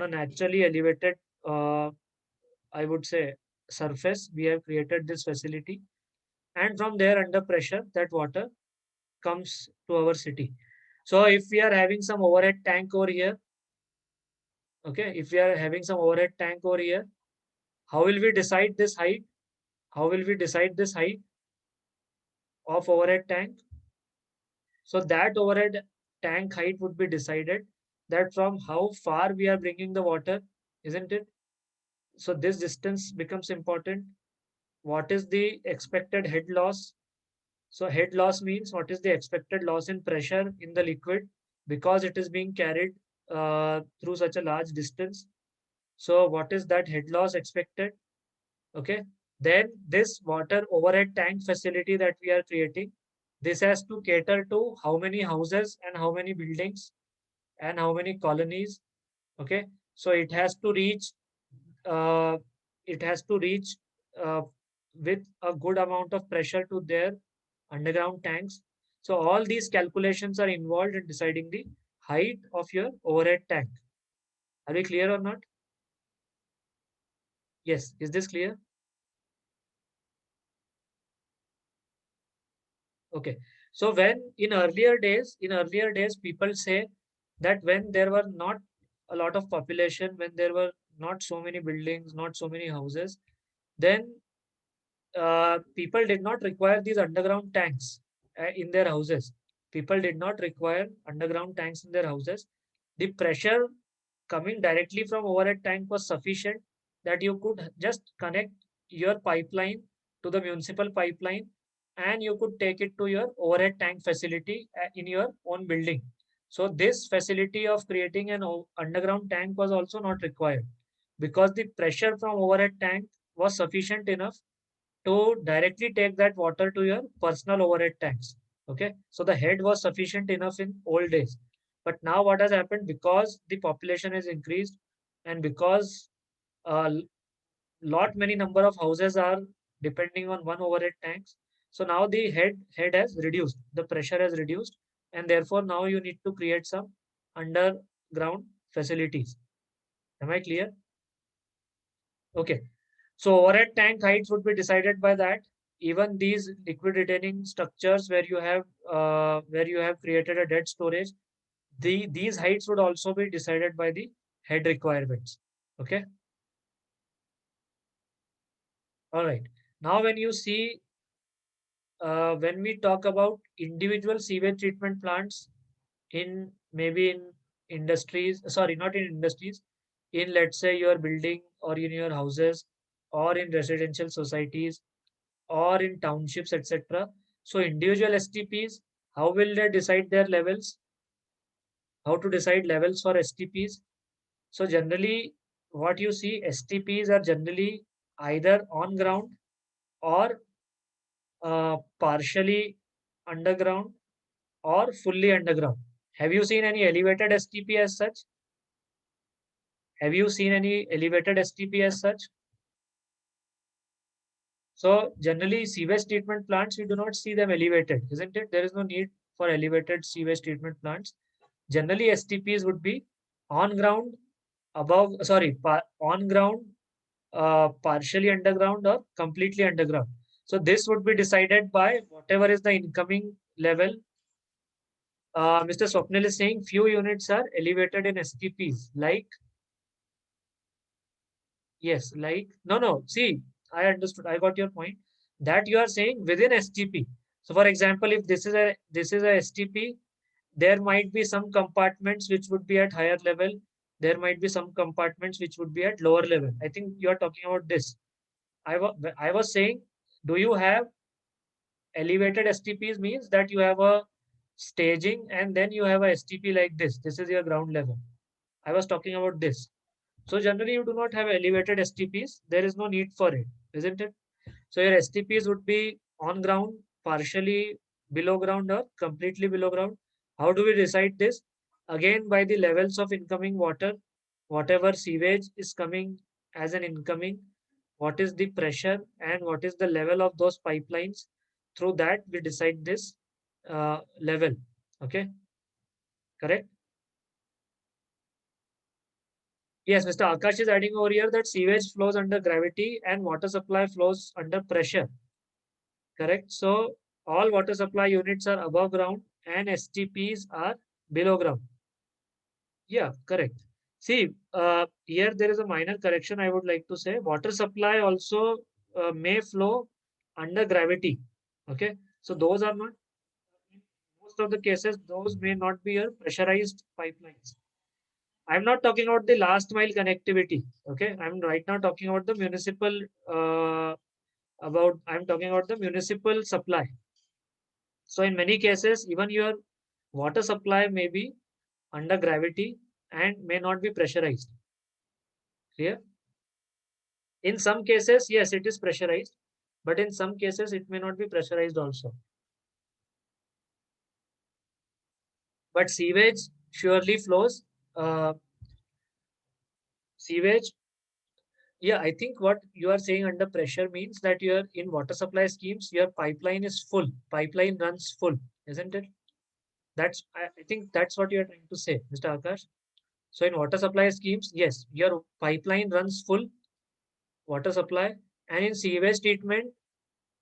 naturally elevated, I would say, surface. We have created this facility, and from there, under pressure, that water comes to our city. So if we are having some overhead tank over here, okay, if we are having some overhead tank over here, how will we decide this height? How will we decide this height of overhead tank? So that overhead tank height would be decided that from how far we are bringing the water, isn't it? So this distance becomes important. What is the expected head loss? So head loss means what is the expected loss in pressure in the liquid because it is being carried through such a large distance. So what is that head loss expected? Okay. Then this water overhead tank facility that we are creating, this has to cater to how many houses and how many buildings and how many colonies. Okay. So uh, it has to reach uh, with a good amount of pressure to their underground tanks. So all these calculations are involved in deciding the height of your overhead tank. Are we clear or not? Yes. Is this clear? Okay. So when in earlier days, people say that when there were not a lot of population, when there were not so many buildings, not so many houses, then people did not require these underground tanks in their houses. People did not require underground tanks in their houses. The pressure coming directly from overhead tank was sufficient that you could just connect your pipeline to the municipal pipeline, and you could take it to your overhead tank facility in your own building. So this facility of creating an underground tank was also not required because the pressure from overhead tank was sufficient enough to directly take that water to your personal overhead tanks. Okay, so the head was sufficient enough in old days. But now what has happened, because the population is increased and because a lot many number of houses are depending on one overhead tanks, so now the head has reduced, the pressure has reduced, and therefore now you need to create some underground facilities. Am I clear? Okay. So overhead tank heights would be decided by that. Even these liquid retaining structures where you have created a dead storage, these heights would also be decided by the head requirements. Okay. All right. Now, when we talk about individual sewage treatment plants in maybe in industries, sorry, not in industries, in let's say your building or in your houses or in residential societies or in townships, etc. So individual STPs, how will they decide their levels? How to decide levels for STPs? So generally, what you see, STPs are generally either on ground or partially underground or fully underground. Have you seen any elevated STP as such? Have you seen any elevated STP as such? So generally, sewage treatment plants, we do not see them elevated, isn't it? There is no need for elevated sewage treatment plants. Generally, STPs would be on ground, on ground, partially underground or completely underground. So this would be decided by whatever is the incoming level. Mr. Swapnil is saying few units are elevated in STPs. Like, yes, like, no, no. See, I understood. I got your point. That you are saying within STP. So, for example, if this is a STP, there might be some compartments which would be at higher level. There might be some compartments which would be at lower level. I think you are talking about this. I was saying, do you have elevated STPs means that you have a staging and then you have a STP like this. This is your ground level. I was talking about this. So generally you do not have elevated STPs. There is no need for it, isn't it? So your STPs would be on ground, partially below ground or completely below ground. How do we decide this? Again, by the levels of incoming water, whatever sewage is coming as an incoming, what is the pressure and what is the level of those pipelines. Through that, we decide this level. Okay, correct? Yes, Mr. Akash is adding over here that sewage flows under gravity and water supply flows under pressure. Correct. So all water supply units are above ground and STPs are below ground. Yeah, correct. See, here there is a minor correction I would like to say. Water supply also may flow under gravity. Okay. So those are not, in most of the cases, those may not be your pressurized pipelines. I'm not talking about the last mile connectivity. Okay. I'm right now talking about the municipal, I'm talking about the municipal supply. So in many cases, even your water supply may be under gravity and may not be pressurized. Clear? In some cases, yes, it is pressurized, but in some cases, it may not be pressurized also. But sewage surely flows. Uh, Sewage, yeah, I think what you are saying under pressure means that you are in water supply schemes, your pipeline is full. Pipeline runs full, isn't it? I think that's what you are trying to say, Mr. Akash. So in water supply schemes, yes, your pipeline runs full water supply. And in sewage treatment,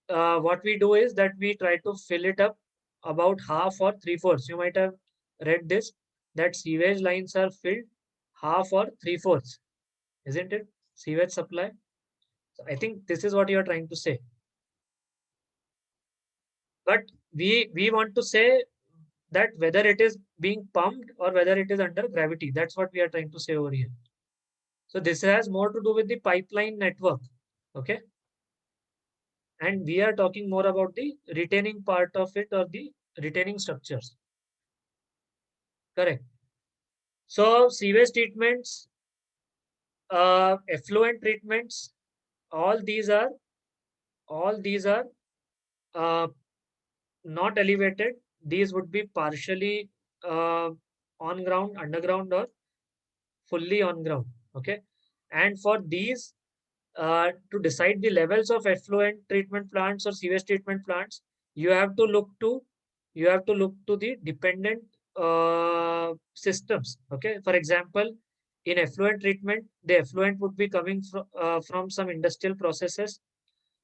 what we do is that we try to fill it up about half or three-fourths. You might have read this, that sewage lines are filled half or three-fourths, isn't it? Sewage supply. So I think this is what you are trying to say. But we want to say that whether it is being pumped or whether it is under gravity. That's what we are trying to say over here. So this has more to do with the pipeline network. Okay. And we are talking more about the retaining part of it or the retaining structures. Correct. So sewage treatments, effluent treatments, all these are all these are uh, not elevated. These would be partially on ground, underground, or fully on ground. Okay. And for these, to decide the levels of effluent treatment plants or sewage treatment plants, you have to look to the dependent systems. Okay. For example, In effluent treatment, the effluent would be coming from some industrial processes.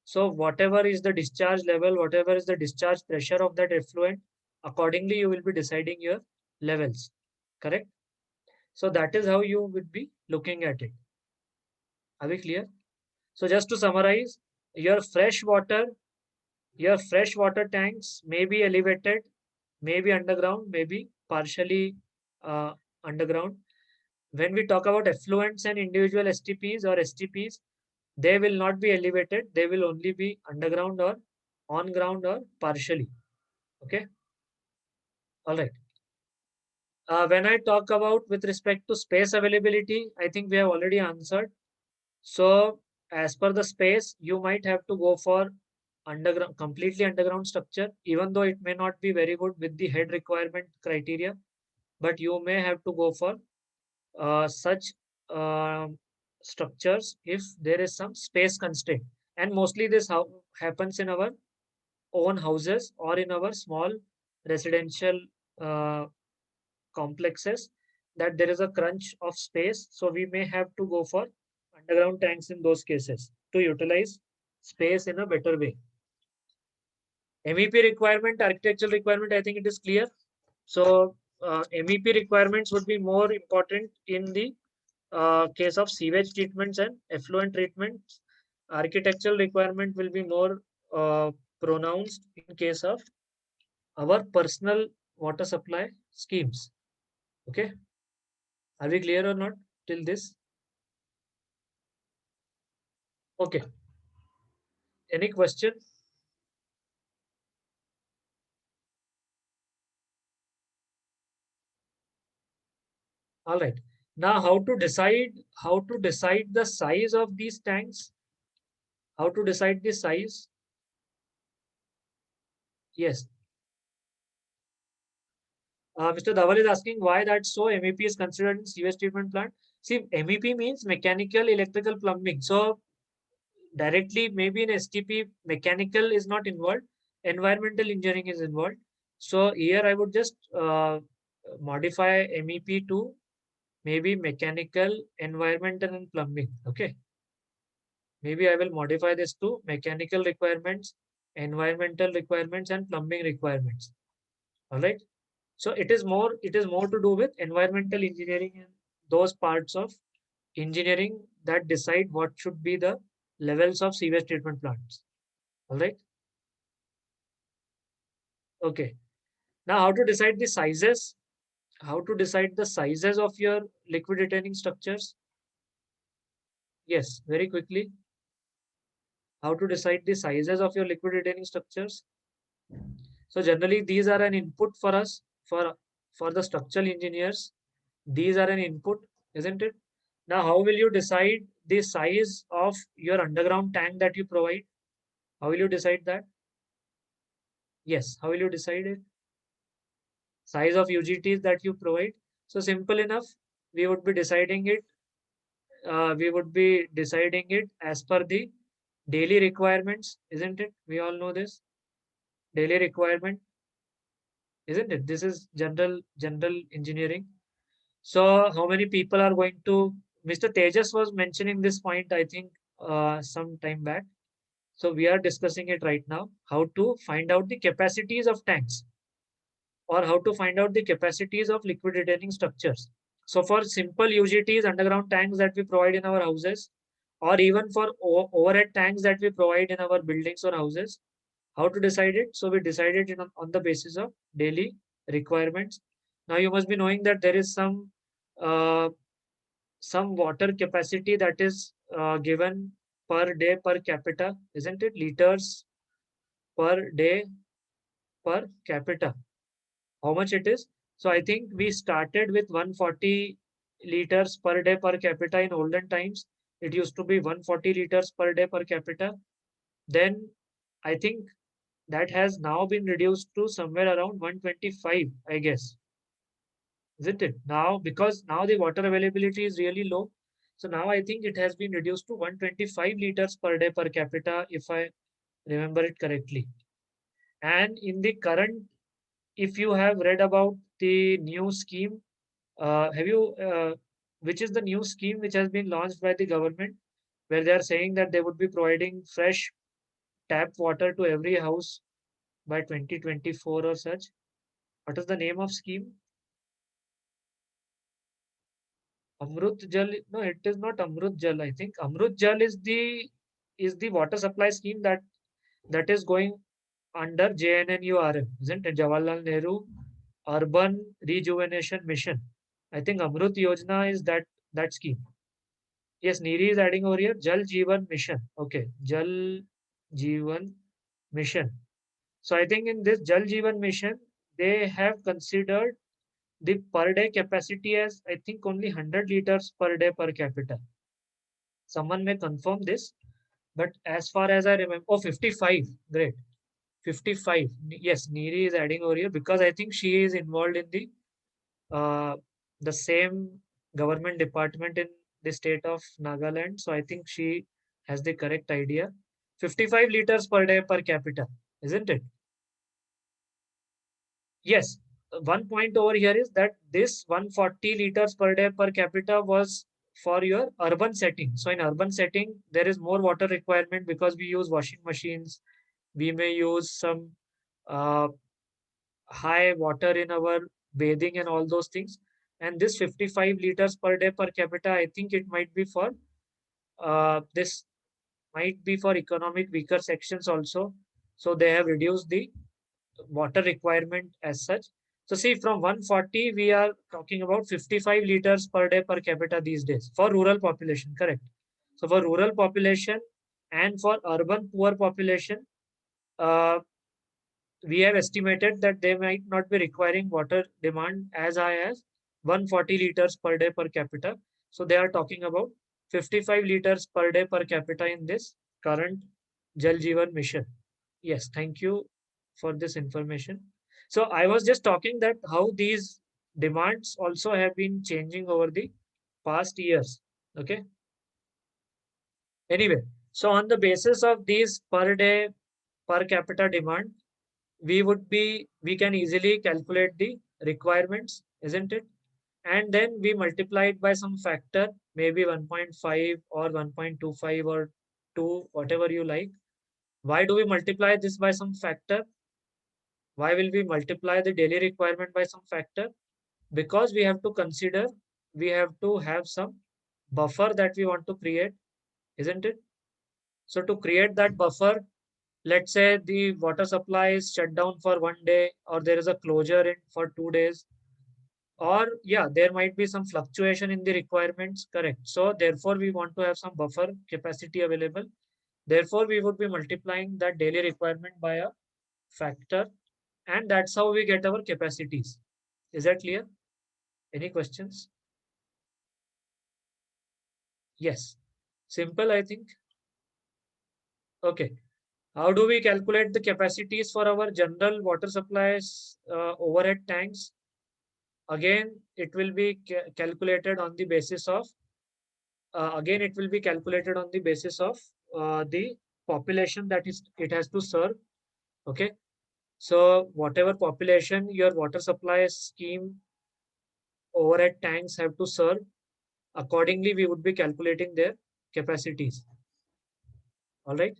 So whatever is the discharge level, whatever is the discharge pressure of that effluent, accordingly you will be deciding your levels. Correct? So that is how you would be looking at it. Are we clear? So just to summarize, your fresh water tanks may be elevated, may be underground, may be partially underground. When we talk about effluents and individual STPs or STPs, they will not be elevated. They will only be underground or on ground or partially. Okay. All right. When I talk about with respect to space availability, I think we have already answered. So as per the space, you might have to go for underground, completely underground structure, even though it may not be very good with the head requirement criteria, but you may have to go for such structures if there is some space constraint. And mostly this happens in our own houses or in our small residential uh, complexes, that there is a crunch of space. So we may have to go for underground tanks in those cases to utilize space in a better way. MEP requirement, architectural requirement, I think it is clear. So MEP requirements would be more important in the case of sewage treatments and effluent treatments. Architectural requirement will be more pronounced in case of our personal water supply schemes. Okay, are we clear or not till this? Okay, any question? All right. Now, how to decide the size of these tanks? How to decide the size? Yes. Mr. Dhawan is asking why that's so. MEP is considered in sewage treatment plant. See, MEP means mechanical, electrical, plumbing. So directly, maybe in STP, mechanical is not involved. Environmental engineering is involved. So here I would just modify MEP to maybe mechanical, environmental, and plumbing. Okay. Maybe I will modify this to mechanical requirements, environmental requirements, and plumbing requirements. All right. So it is more to do with environmental engineering and those parts of engineering that decide what should be the levels of sewage treatment plants. All right. Okay. Now, how to decide the sizes? How to decide the sizes of your liquid retaining structures? Yes, very quickly. How to decide the sizes of your liquid retaining structures? So generally, these are an input for us for the structural engineers. These are an input, isn't it? Now, how will you decide the size of your underground tank that you provide? How will you decide that? Yes, how will you decide it? Size of UGTs that you provide. So simple enough. We would be deciding it. We would be deciding it as per the daily requirements, isn't it? We all know this daily requirement, isn't it? This is general engineering. So how many people are going to? Mr. Tejas was mentioning this point, I think, some time back. So we are discussing it right now. How to find out the capacities of tanks, or how to find out the capacities of liquid retaining structures. So for simple UGTs, underground tanks that we provide in our houses, or even for overhead tanks that we provide in our buildings or houses, how to decide it? So we decided it on the basis of daily requirements. Now you must be knowing that there is uh, some water capacity that is given per day per capita, isn't it? Liters per day per capita. How much it is? So I think we started with 140 liters per day per capita in olden times. It used to be 140 liters per day per capita. Then I think that has now been reduced to somewhere around 125, I guess. Isn't it? Now, because now the water availability is really low. So now I think it has been reduced to 125 liters per day per capita, if I remember it correctly. And in the current, if you have read about the new scheme, have you? which is the new scheme which has been launched by the government, where they are saying that they would be providing fresh tap water to every house by 2024 or such. What is the name of scheme? Amrut Jal. No, it is not Amrut Jal. I think Amrut Jal is the water supply scheme that is going under JNNURM, isn't it? Jawaharlal Nehru Urban Rejuvenation Mission. I think Amrut Yojana is that scheme. Yes, Neeri is adding over here. Jal Jeevan Mission. Okay, Jal Jeevan Mission. So I think in this Jal Jeevan Mission, they have considered the per day capacity as I think only 100 liters per day per capita. Someone may confirm this, but as far as I remember, oh, 55. Great. 55. Yes, Neeri is adding over here because I think she is involved in uh, the same government department in the state of Nagaland. So I think she has the correct idea. 55 liters per day per capita, isn't it? Yes. One point over here is that this 140 liters per day per capita was for your urban setting. So in urban setting, there is more water requirement because we use washing machines. We may use some uh, high water in our bathing and all those things. And this 55 liters per day per capita, I think it might be for this might be for economic weaker sections also. So they have reduced the water requirement as such. So see, from 140, we are talking about 55 liters per day per capita these days for rural population, correct? So for rural population and for urban poor population, uh, we have estimated that they might not be requiring water demand as high as 140 liters per day per capita. So they are talking about 55 liters per day per capita in this current Jal Jeevan mission. Yes, thank you for this information. So I was just talking that how these demands also have been changing over the past years. Okay. Anyway, so on the basis of these per day per capita demand, we can easily calculate the requirements, isn't it? And then we multiply it by some factor, maybe 1.5 or 1.25 or 2, whatever you like. Why do we multiply this by some factor? Why will we multiply the daily requirement by some factor? Because we have to consider, we have to have some buffer that we want to create, isn't it? So to create that buffer, let's say the water supply is shut down for 1 day or there is a closure in for 2 days, or yeah, there might be some fluctuation in the requirements, correct? So therefore we want to have some buffer capacity available. Therefore we would be multiplying that daily requirement by a factor, and that's how we get our capacities. Is that clear? Any questions? Yes. Simple, I think. Okay. How do we calculate the capacities for our general water supplies overhead tanks? Again, it will be calculated on the basis of the population that is it has to serve. Okay. So whatever population your water supply scheme overhead tanks have to serve, accordingly we would be calculating their capacities. All right.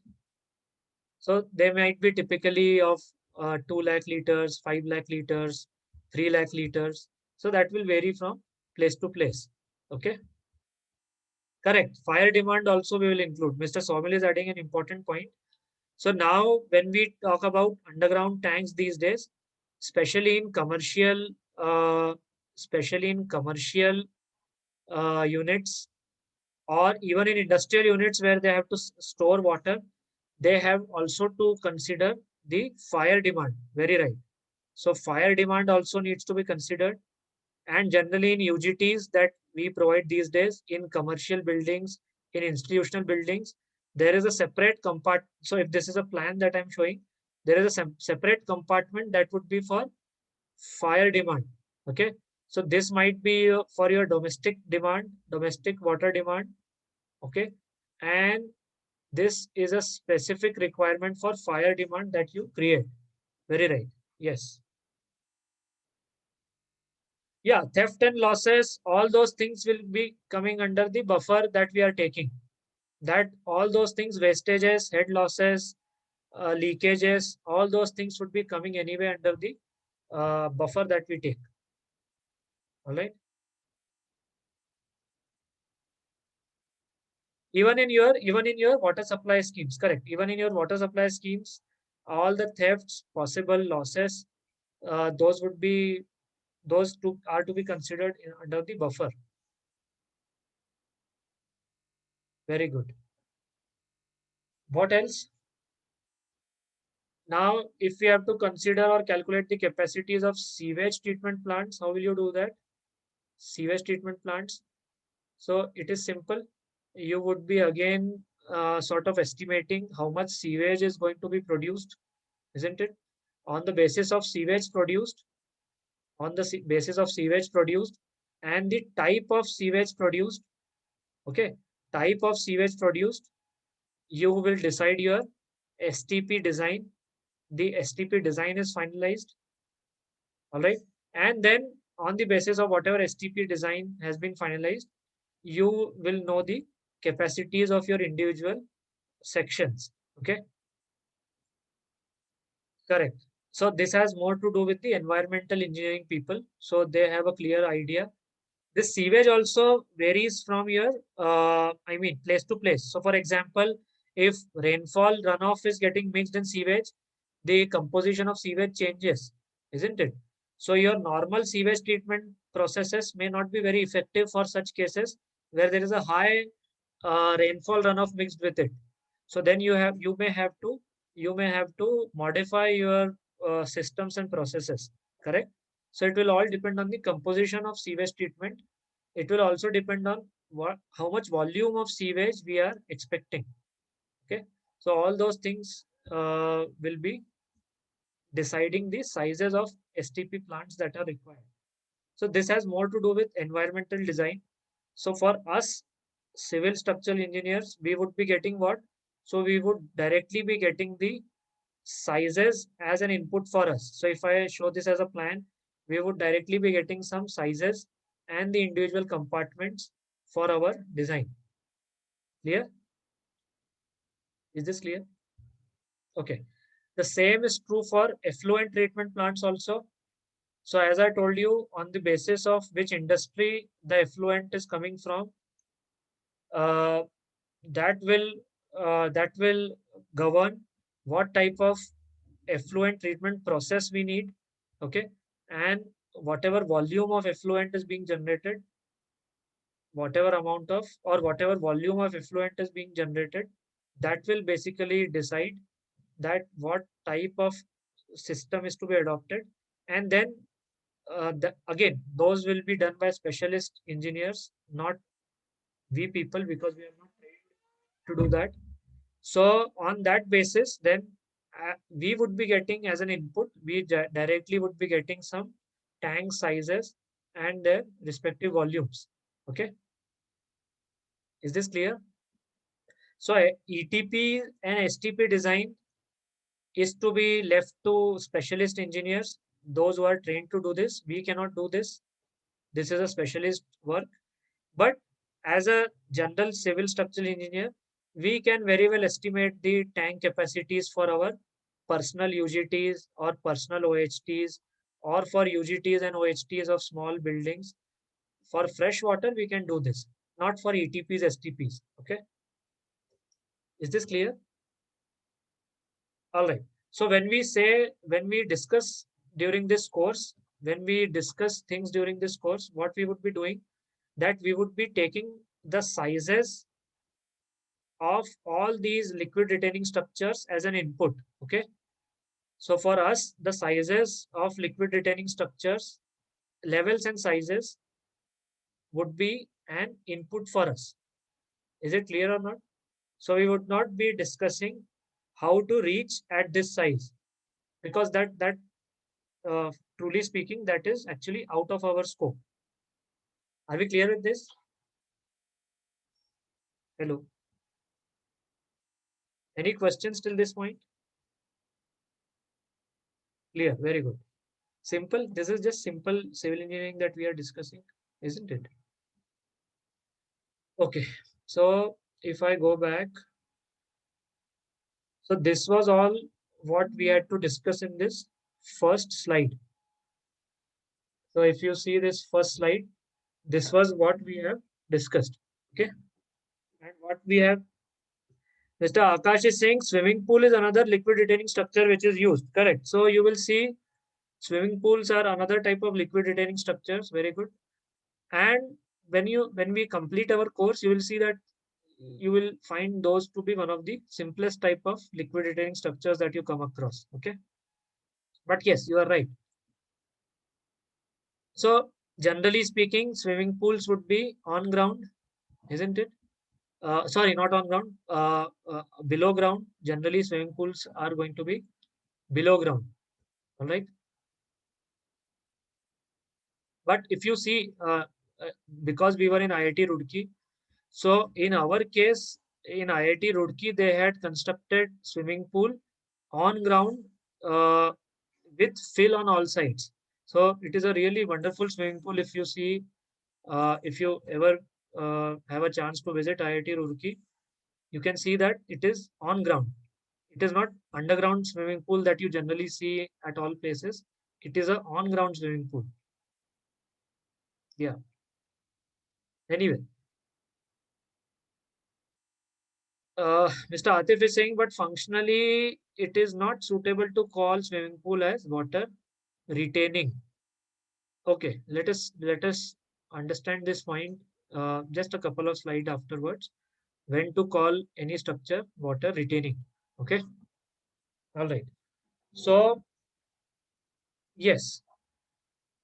So they might be typically of 2 lakh liters, 5 lakh liters, 3 lakh liters. So that will vary from place to place. Okay. Correct. Fire demand also we will include. Mr. Somil is adding an important point. So now when we talk about underground tanks these days, especially in commercial, uh, especially in commercial units, or even in industrial units where they have to store water, they have also to consider the fire demand. Very right. So fire demand also needs to be considered. And generally in UGTs that we provide these days in commercial buildings, in institutional buildings, there is a separate compartment. So if this is a plan that I'm showing, there is a separate compartment that would be for fire demand. Okay. So this might be for your domestic demand, domestic water demand. Okay. And this is a specific requirement for fire demand that you create. Very right. Yes. Yeah, theft and losses, all those things will be coming under the buffer that we are taking. That all those things, wastages, head losses, leakages, all those things would be coming anyway under the buffer that we take. All right. Even in your water supply schemes, correct. Even in your water supply schemes, all the thefts, possible losses, those would be those two are to be considered under the buffer. Very good. What else? Now, if we have to consider or calculate the capacities of sewage treatment plants, how will you do that? Sewage treatment plants. So it is simple. You would be again sort of estimating how much sewage is going to be produced, isn't it? On the basis of sewage produced, on the basis of sewage produced, and the type of sewage produced, okay, type of sewage produced, you will decide your STP design. The STP design is finalized, all right, and then on the basis of whatever STP design has been finalized, you will know the capacities of your individual sections. Okay, correct. So this has more to do with the environmental engineering people. So they have a clear idea. This sewage also varies from your, I mean, place to place. So for example, if rainfall runoff is getting mixed in sewage, the composition of sewage changes, isn't it? So your normal sewage treatment processes may not be very effective for such cases where there is a high rainfall runoff mixed with it. So then you may have to modify your systems and processes. Correct. So it will all depend on the composition of sewage treatment. It will also depend on how much volume of sewage we are expecting. Okay. So all those things will be deciding the sizes of STP plants that are required. So this has more to do with environmental design. So for us, civil structural engineers, we would be getting what? So we would directly be getting the sizes as an input for us. So if I show this as a plan, we would directly be getting some sizes and the individual compartments for our design. Clear? Is this clear? Okay. The same is true for effluent treatment plants also. So as I told you, on the basis of which industry the effluent is coming from, uh, that will govern what type of effluent treatment process we need. Okay, and whatever volume of effluent is being generated, whatever amount of or whatever volume of effluent is being generated, that will basically decide that what type of system is to be adopted. And then again, those will be done by specialist engineers, not we people, because we are not trained to do that. So on that basis, then we would be getting as an input, we directly would be getting some tank sizes and their respective volumes. Okay, is this clear? So ETP and STP design is to be left to specialist engineers, those who are trained to do this. We cannot do this. This is a specialist work. But as a general civil structural engineer, we can very well estimate the tank capacities for our personal UGTs or personal OHTs, or for UGTs and OHTs of small buildings. For fresh water, we can do this, not for ETPs, STPs. Okay, is this clear? All right. So when we discuss during this course, when we discuss things during this course, what we would be doing, that we would be taking the sizes of all these liquid retaining structures as an input. Okay. So for us, the sizes of liquid retaining structures, levels and sizes would be an input for us. Is it clear or not? So we would not be discussing how to reach at this size, because that truly speaking, that is actually out of our scope. Are we clear with this? Hello. Any questions till this point? Clear. Very good. Simple. This is just simple civil engineering that we are discussing, isn't it? Okay. So if I go back, so this was all what we had to discuss in this first slide. So if you see this first slide, this was what we have discussed. Okay. And what we have, Mr. Akash is saying swimming pool is another liquid retaining structure which is used. Correct. So you will see swimming pools are another type of liquid retaining structures. Very good. And when we complete our course, you will see that you will find those to be one of the simplest type of liquid retaining structures that you come across. Okay. But yes, you are right. So generally speaking, swimming pools would be on ground, isn't it? Sorry, not on ground, below ground. Generally, swimming pools are going to be below ground. All right. But if you see, because we were in IIT Roorkee, so in our case, in IIT Roorkee, they had constructed swimming pool on ground uh, with fill on all sides. So it is a really wonderful swimming pool. If you see, if you ever have a chance to visit IIT Roorkee, you can see that it is on ground. It is not underground swimming pool that you generally see at all places. It is a on ground swimming pool. Yeah. Anyway, Mr. Atif is saying, but functionally, it is not suitable to call swimming pool as water retaining. Okay, let us understand this point. Just a couple of slides afterwards. When to call any structure water retaining? Okay, all right. So yes,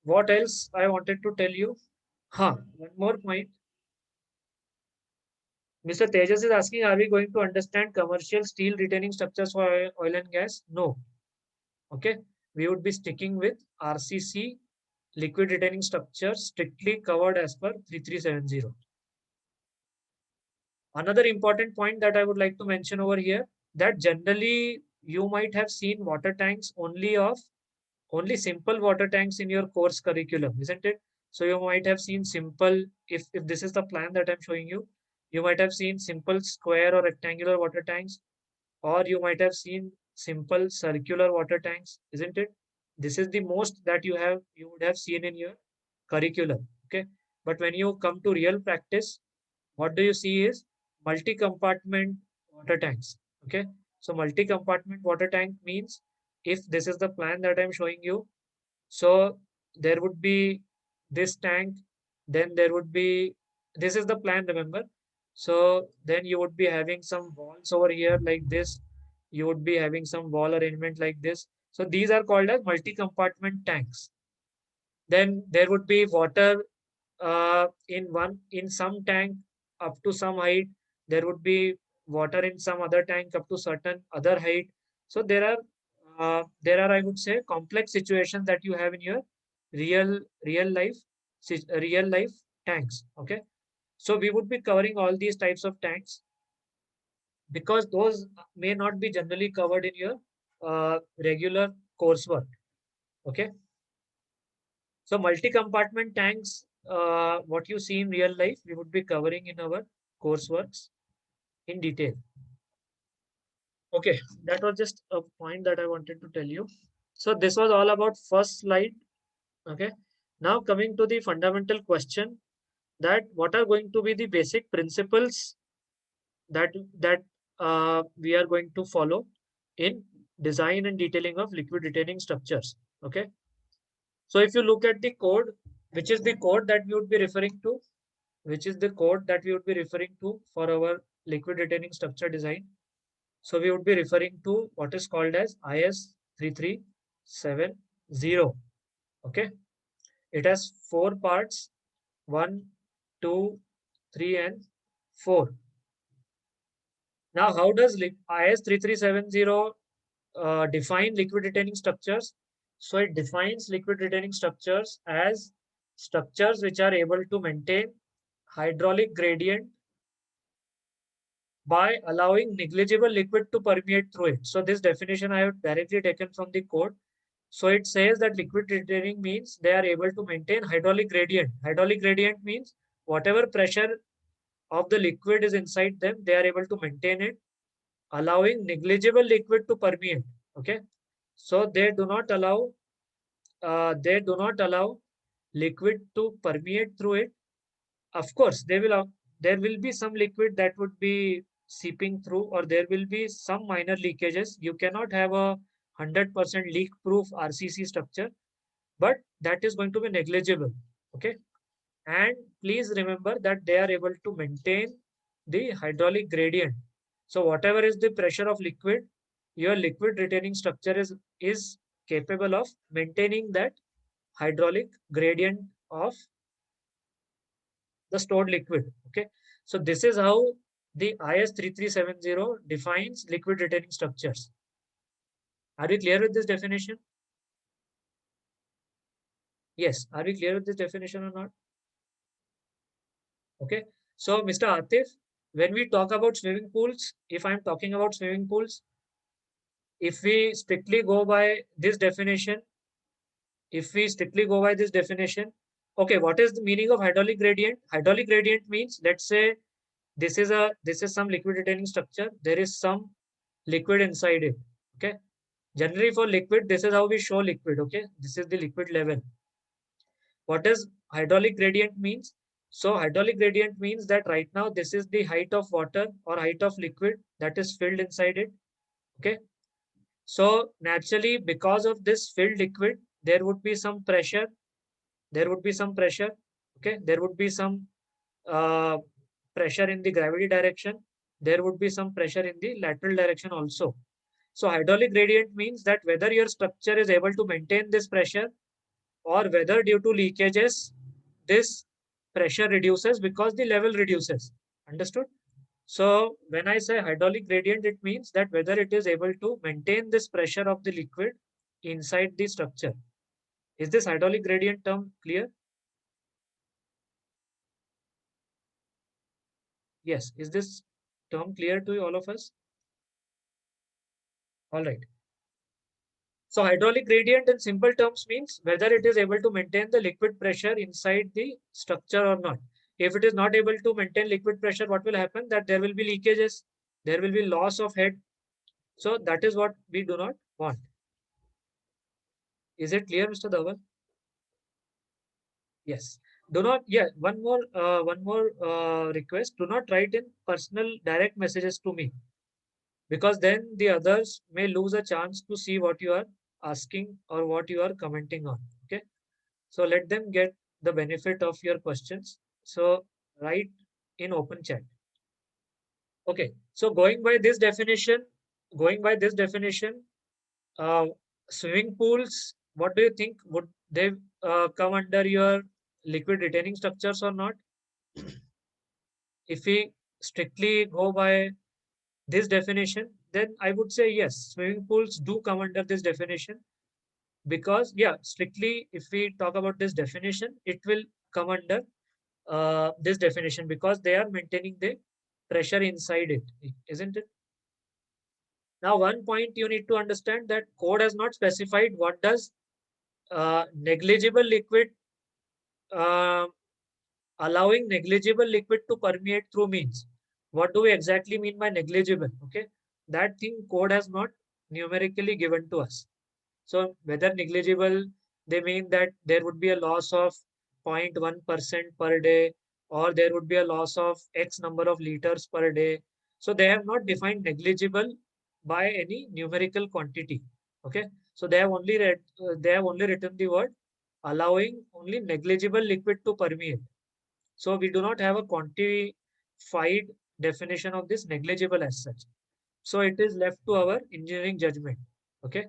what else I wanted to tell you? One more point. Mr. Tejas is asking, are we going to understand commercial steel retaining structures for oil and gas? No. Okay. We would be sticking with RCC liquid retaining structures strictly covered as per 3370. Another important point that I would like to mention over here, that generally you might have seen water tanks only simple water tanks in your course curriculum, isn't it? So you might have seen simple, if this is the plan that I'm showing you, you might have seen simple square or rectangular water tanks, or you might have seen simple circular water tanks, isn't it? This is the most that you would have seen in your curriculum. Okay. But when you come to real practice, what do you see is multi-compartment water tanks. Okay. So multi-compartment water tank means, if this is the plan that I'm showing you, so there would be this tank, then there would be, this is the plan, remember? So then you would be having some walls over here like this. You would be having some wall arrangement like this. So these are called as multi-compartment tanks. Then there would be water in some tank up to some height. There would be water in some other tank up to certain other height. So there are, I would say, complex situations that you have in your real life real life tanks. Okay, so we would be covering all these types of tanks because those may not be generally covered in your regular coursework. Okay, so multi-compartment tanks, what you see in real life, we would be covering in our courseworks in detail. Okay, that was just a point that I wanted to tell you. So this was all about first slide. Okay, now coming to the fundamental question, that what are going to be the basic principles that we are going to follow in design and detailing of liquid retaining structures. Okay, so if you look at the code, which is the code that we would be referring to, which is the code that we would be referring to for our liquid retaining structure design. So we would be referring to what is called as IS 3370. Okay. It has four parts: one, two, three, and four. Now, how does IS 3370 define liquid retaining structures? So it defines liquid retaining structures as structures which are able to maintain hydraulic gradient by allowing negligible liquid to permeate through it. So this definition I have directly taken from the code. So it says that liquid retaining means they are able to maintain hydraulic gradient. Hydraulic gradient means whatever pressure of the liquid is inside them, they are able to maintain it, allowing negligible liquid to permeate. Okay, so they do not allow liquid to permeate through it. Of course, there will be some liquid that would be seeping through, or there will be some minor leakages. You cannot have a 100% leak proof RCC structure, but that is going to be negligible. Okay, and please remember that they are able to maintain the hydraulic gradient. So whatever is the pressure of liquid, your liquid retaining structure is capable of maintaining that hydraulic gradient of the stored liquid. Okay, so this is how the IS 3370 defines liquid retaining structures. Are we clear with this definition? Yes. Are we clear with this definition or not? Okay. So, Mr. Atif, when we talk about swimming pools, if I'm talking about swimming pools, if we strictly go by this definition, if we strictly go by this definition, okay, what is the meaning of hydraulic gradient? Hydraulic gradient means, let's say this is some liquid retaining structure. There is some liquid inside it. Okay. Generally for liquid, this is how we show liquid. Okay. This is the liquid level. What does hydraulic gradient means? So hydraulic gradient means that right now this is the height of water or height of liquid that is filled inside it. Okay. So naturally, because of this filled liquid, there would be some pressure. There would be some pressure. Okay. There would be some uh, pressure in the gravity direction. There would be some pressure in the lateral direction also. So hydraulic gradient means that whether your structure is able to maintain this pressure, or whether due to leakages, this pressure reduces because the level reduces. Understood? So when I say hydraulic gradient, it means that whether it is able to maintain this pressure of the liquid inside the structure. Is this hydraulic gradient term clear? Yes. Is this term clear to all of us? All right. So hydraulic gradient in simple terms means whether it is able to maintain the liquid pressure inside the structure or not. If it is not able to maintain liquid pressure, what will happen? That there will be leakages, there will be loss of head. So that is what we do not want. Is it clear, Mr. Dhawan? Yes. Do not, yeah, one more request. Do not write in personal direct messages to me, because then the others may lose a chance to see what you are asking or what you are commenting on. Okay. So let them get the benefit of your questions. So write in open chat. Okay. So going by this definition, uh, swimming pools, what do you think? Would they come under your liquid retaining structures or not? If we strictly go by this definition, then I would say yes, swimming pools do come under this definition, because yeah, strictly if we talk about this definition, it will come under this definition because they are maintaining the pressure inside it, isn't it? Now, one point you need to understand that code has not specified what does negligible liquid, uh, allowing negligible liquid to permeate through means. What do we exactly mean by negligible? Okay, that thing code has not numerically given to us. So whether negligible, they mean that there would be a loss of 0.1% per day, or there would be a loss of X number of liters per day. So they have not defined negligible by any numerical quantity. Okay. So they have only written the word allowing only negligible liquid to permeate. So we do not have a quantified definition of this negligible as such. So it is left to our engineering judgment. Okay,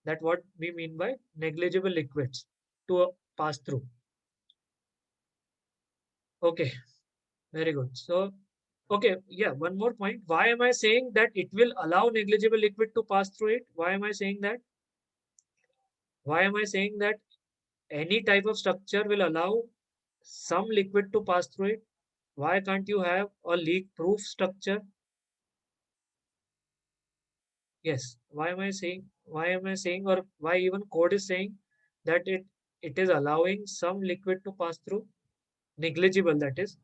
that what we mean by negligible liquids to pass through. Okay, very good. So, okay, yeah, one more point. Why am I saying that it will allow negligible liquid to pass through it? Why am I saying that? Why am I saying that any type of structure will allow some liquid to pass through it? Why can't you have a leak-proof structure? Yes. Why am I saying? why am I saying, or why even code is saying that it is allowing some liquid to pass through? Negligible, that is.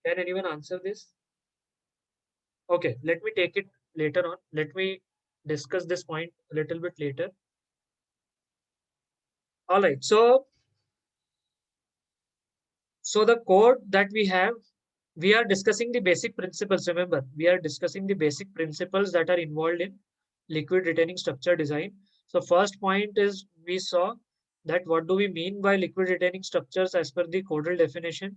Can anyone answer this? Okay, let me take it later on. Let me discuss this point a little bit later. All right. So the code that we have, we are discussing the basic principles. Remember, we are discussing the basic principles that are involved in liquid retaining structure design. So first point is we saw that what do we mean by liquid retaining structures as per the codal definition.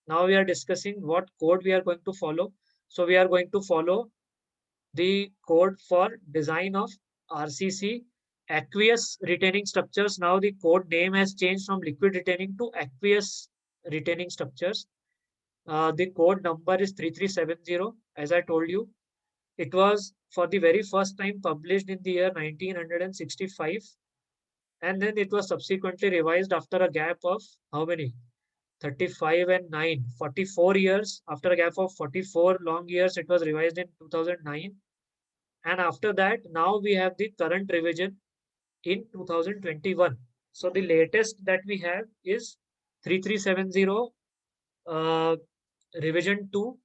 Now we are discussing what code we are going to follow. So we are going to follow the code for design of RCC aqueous retaining structures. Now the code name has changed from liquid retaining to aqueous retaining structures. The code number is 3370. As I told you, it was for the very first time published in the year 1965, and then it was subsequently revised after a gap of how many? 35 and 9, 44 years. After a gap of 44 long years, it was revised in 2009. And after that, now we have the current revision in 2021. So the latest that we have is 3370 uh, revision 2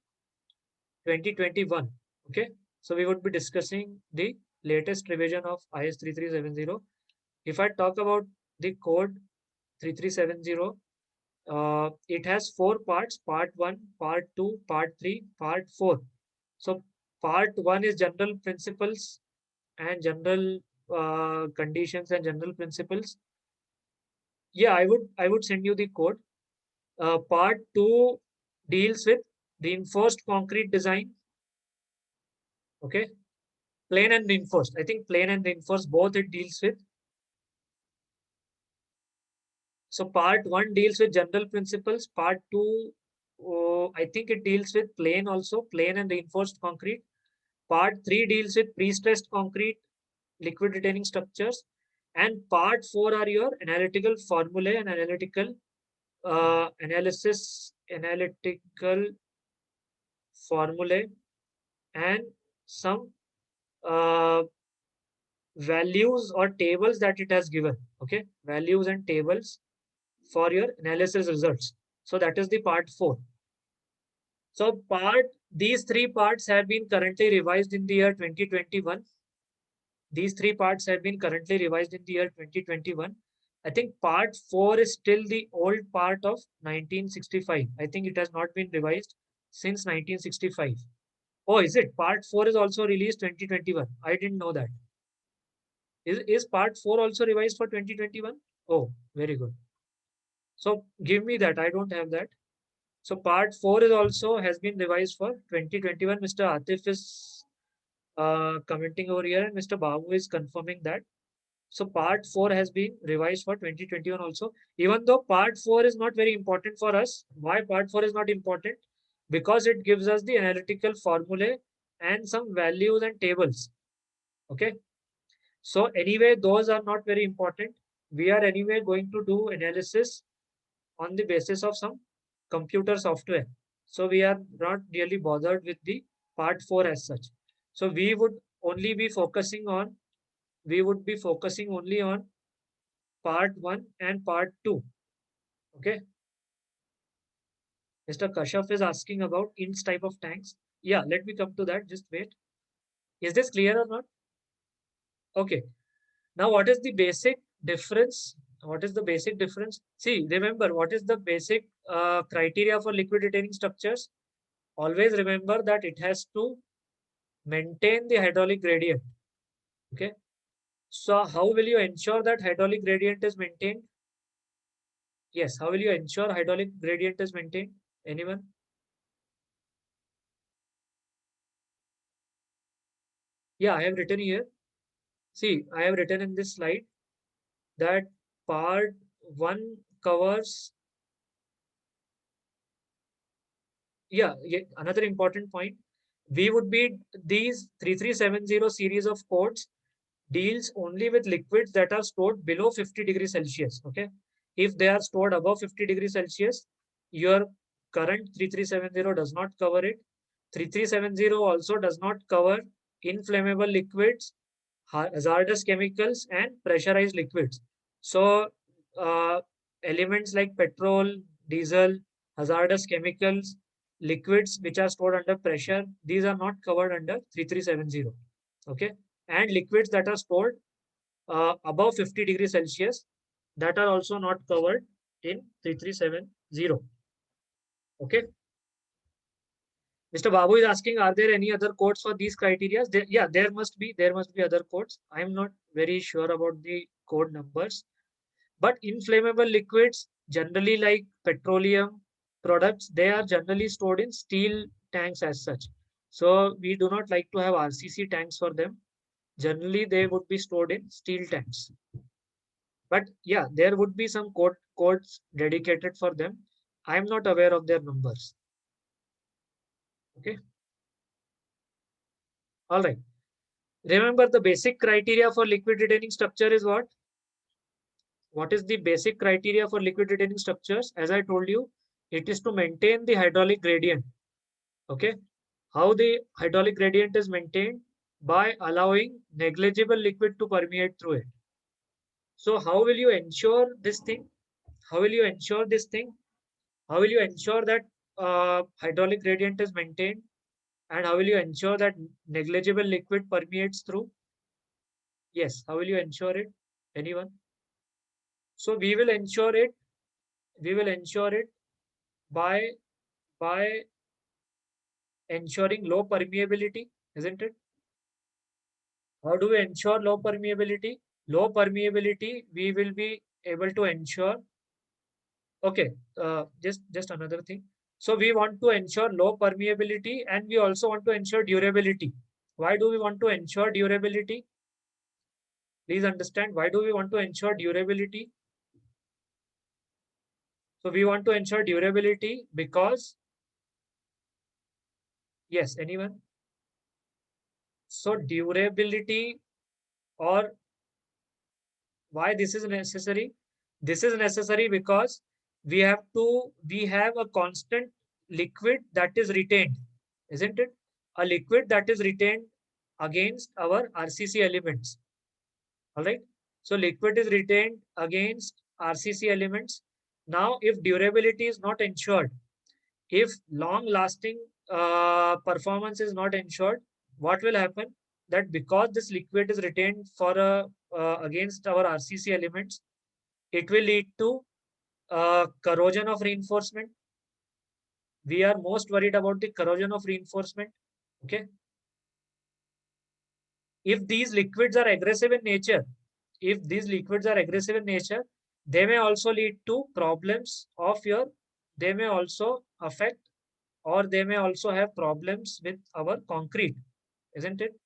2021. Okay. So we would be discussing the latest revision of IS 3370. If I talk about the code 3370, it has four parts: part 1, part 2, part 3, part 4. So part 1 is general principles and general conditions and general principles. Yeah, I would send you the code. Part 2 deals with reinforced concrete design. Okay, plain and reinforced. I think plain and reinforced both it deals with. So part 1 deals with general principles. Part 2, I think it deals with plain also, plain and reinforced concrete. Part 3 deals with pre-stressed concrete liquid retaining structures. And part 4 are your analytical formulae and analytical formulae, and some uh, values or tables that it has given. Okay, values and tables for your analysis results. So that is the part 4. So these three parts have been currently revised in the year 2021. These three parts have been currently revised in the year 2021. I think part 4 is still the old part of 1965. I think it has not been revised since 1965. Oh, is it? Part 4 is also released 2021. I didn't know that. Is part 4 also revised for 2021? Oh, very good. So give me that. I don't have that. So part 4 is also has been revised for 2021. Mr. Atif is commenting over here, and Mr. Babu is confirming that. So part 4 has been revised for 2021 also. Even though part 4 is not very important for us. Why part 4 is not important? Because it gives us the analytical formulae and some values and tables. Okay. So anyway, those are not very important. We are anyway going to do analysis on the basis of some computer software. So we are not really bothered with the part 4 as such. So only be focusing on, we would be focusing only on part 1 and part 2. Okay. Mr. Kashaf is asking about inch type of tanks. Yeah, let me come to that. Just wait. Is this clear or not? Okay. Now, what is the basic difference? What is the basic difference? See, remember, what is the basic criteria for liquid retaining structures? Always remember that it has to maintain the hydraulic gradient. Okay. So, how will you ensure that hydraulic gradient is maintained? Yes, how will you ensure hydraulic gradient is maintained? Anyone? Yeah, I have written here. See, I have written in this slide that part 1 covers. Yeah, another important point. We would be these 3370 series of codes deals only with liquids that are stored below 50 degrees Celsius. Okay. If they are stored above 50 degrees Celsius, your current 3370 does not cover it. 3370 also does not cover inflammable liquids, hazardous chemicals, and pressurized liquids. So, uh, elements like petrol, diesel, hazardous chemicals, liquids which are stored under pressure, these are not covered under 3370. Okay. And liquids that are stored above 50 degrees Celsius, that are also not covered in 3370. Okay. Mr. Babu is asking, are there any other codes for these criteria? Yeah, there must be. There must be other codes. I'm not very sure about the code numbers. But inflammable liquids, generally like petroleum products, they are generally stored in steel tanks as such. So we do not like to have RCC tanks for them. Generally, they would be stored in steel tanks. But yeah, there would be some codes dedicated for them. I'm not aware of their numbers. Okay. All right. Remember, the basic criteria for liquid retaining structure is what? What is the basic criteria for liquid retaining structures? As I told you, it is to maintain the hydraulic gradient. Okay. How the hydraulic gradient is maintained? By allowing negligible liquid to permeate through it. So how will you ensure this thing? How will you ensure this thing? How will you ensure that hydraulic gradient is maintained? And how will you ensure that negligible liquid permeates through? Yes. How will you ensure it? Anyone? So we will ensure it. We will ensure it by by ensuring low permeability, isn't it? How do we ensure low permeability? Low permeability, we will be able to ensure. Okay, just another thing. So we want to ensure low permeability, and we also want to ensure durability. Why do we want to ensure durability? Please understand, why do we want to ensure durability? So we want to ensure durability because, yes, anyone? So durability, or why this is necessary? This is necessary because we have a constant liquid that is retained, isn't it? A liquid that is retained against our RCC elements. All right. So liquid is retained against RCC elements. Now, if durability is not ensured, if long lasting performance is not ensured, what will happen? That because this liquid is retained for against our RCC elements, it will lead to corrosion of reinforcement. We are most worried about the corrosion of reinforcement. Okay. If these liquids are aggressive in nature, if these liquids are aggressive in nature, they may also lead to problems of your, they may also affect, or they may also have problems with our concrete, isn't it?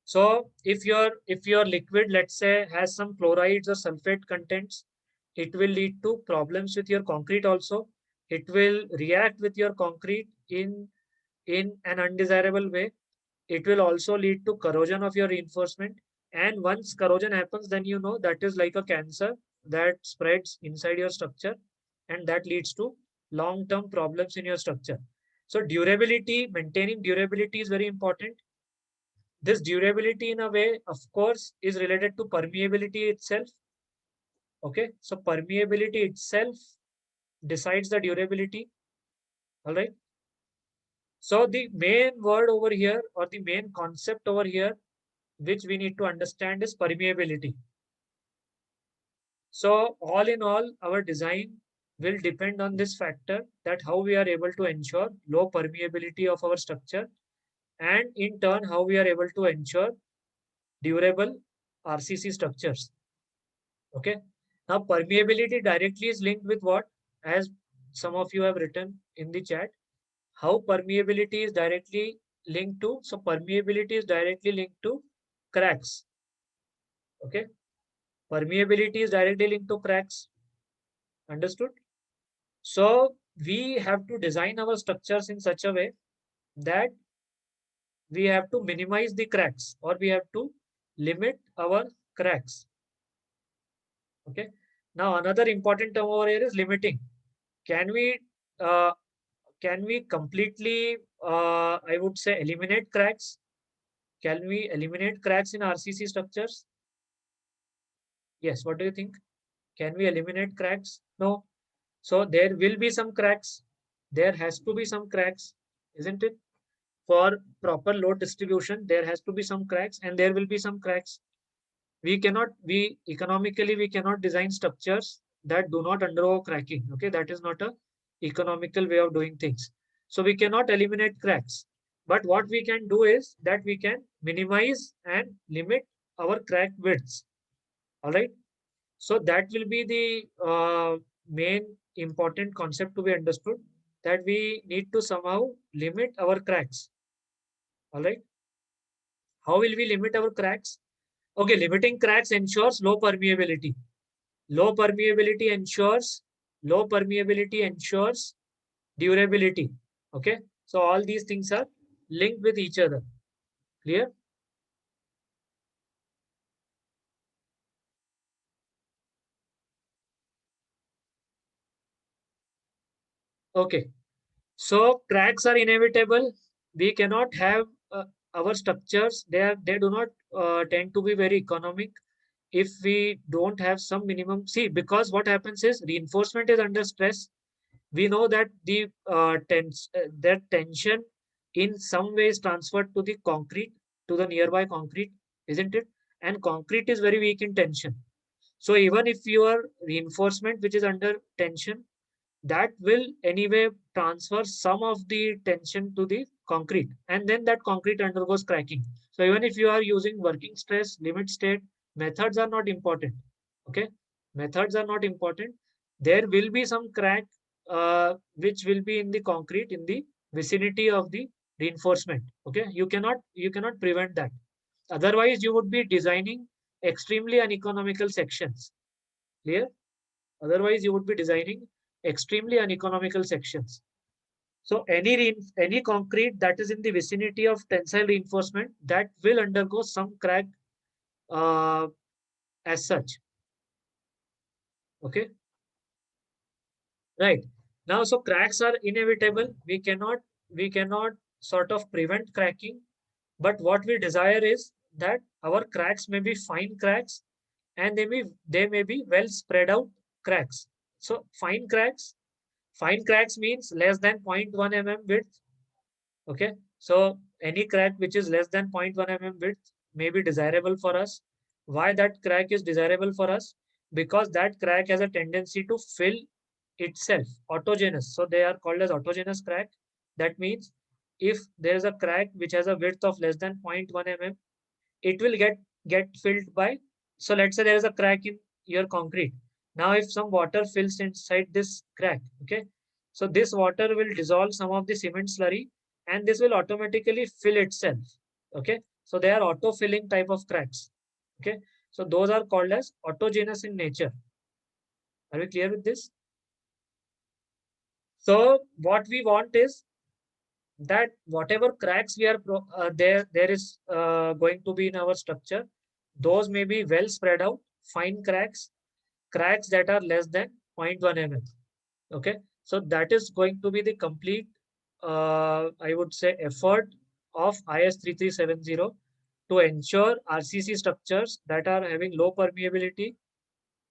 So if your liquid, let's say, has some chlorides or sulfate contents, it will lead to problems with your concrete also. It will react with your concrete in an undesirable way. It will also lead to corrosion of your reinforcement. And once corrosion happens, then you know that is like a cancer that spreads inside your structure, and that leads to long-term problems in your structure. So durability, maintaining durability is very important. This durability, in a way, of course, is related to permeability itself. Okay, so permeability itself decides the durability. All right. So the main word over here, or the main concept over here, which we need to understand, is permeability. So all in all, our design will depend on this factor, that how we are able to ensure low permeability of our structure, and in turn, how we are able to ensure durable RCC structures. Okay. Now, permeability directly is linked with what? As some of you have written in the chat, how permeability is directly linked to. So, permeability is directly linked to cracks. Okay. Permeability is directly linked to cracks. Understood? So, we have to design our structures in such a way that we have to minimize the cracks, or we have to limit our cracks. Okay. Now, another important term over here is limiting. Can we uh, can we completely, I would say, eliminate cracks? Can we eliminate cracks in RCC structures? Yes, what do you think? Can we eliminate cracks? No. So there will be some cracks. There has to be some cracks, isn't it? For proper load distribution, there has to be some cracks and there will be some cracks. We economically, we cannot design structures that do not undergo cracking. Okay, that is not a economical way of doing things. So we cannot eliminate cracks. But what we can do is that we can minimize and limit our crack widths. All right. So that will be the main important concept to be understood, that we need to somehow limit our cracks. All right. How will we limit our cracks? Okay, limiting cracks ensures low permeability. Low permeability ensures durability. Okay. So all these things are linked with each other. Clear? Okay. So cracks are inevitable. We cannot have our structures. They do not tend to be very economic if we don't have some minimum. See, because what happens is reinforcement is under stress. We know that that tension in some way is transferred to the concrete, to the nearby concrete, isn't it? And concrete is very weak in tension. So even if your reinforcement which is under tension, that will anyway transfer some of the tension to the concrete, and then that concrete undergoes cracking. So even if you are using working stress, limit state, methods are not important. Okay, methods are not important. There will be some crack which will be in the concrete in the vicinity of the reinforcement. Okay, you cannot prevent that. Otherwise you would be designing extremely uneconomical sections. Clear? Otherwise, you would be designing extremely uneconomical sections. So any concrete that is in the vicinity of tensile reinforcement, that will undergo some crack uh, as such. Okay, right. Now, so cracks are inevitable. We cannot sort of prevent cracking, but what we desire is that our cracks may be fine cracks and they may be well spread out cracks. So fine cracks means less than 0.1 mm width. Okay. So any crack which is less than 0.1 mm width may be desirable for us. Why that crack is desirable for us? Because that crack has a tendency to fill itself, autogenous. So they are called as autogenous crack. That means if there is a crack which has a width of less than 0.1 mm, it will get filled by. So let's say there is a crack in your concrete. Now if some water fills inside this crack, okay, so this water will dissolve some of the cement slurry and this will automatically fill itself. Okay, so they are auto filling type of cracks. Okay, so those are called as autogenous in nature. Are we clear with this? So what we want is that whatever cracks we are there is going to be in our structure, those may be well spread out, fine cracks that are less than 0.1 mm. Okay, so that is going to be the complete I would say effort of IS 3370 to ensure RCC structures that are having low permeability.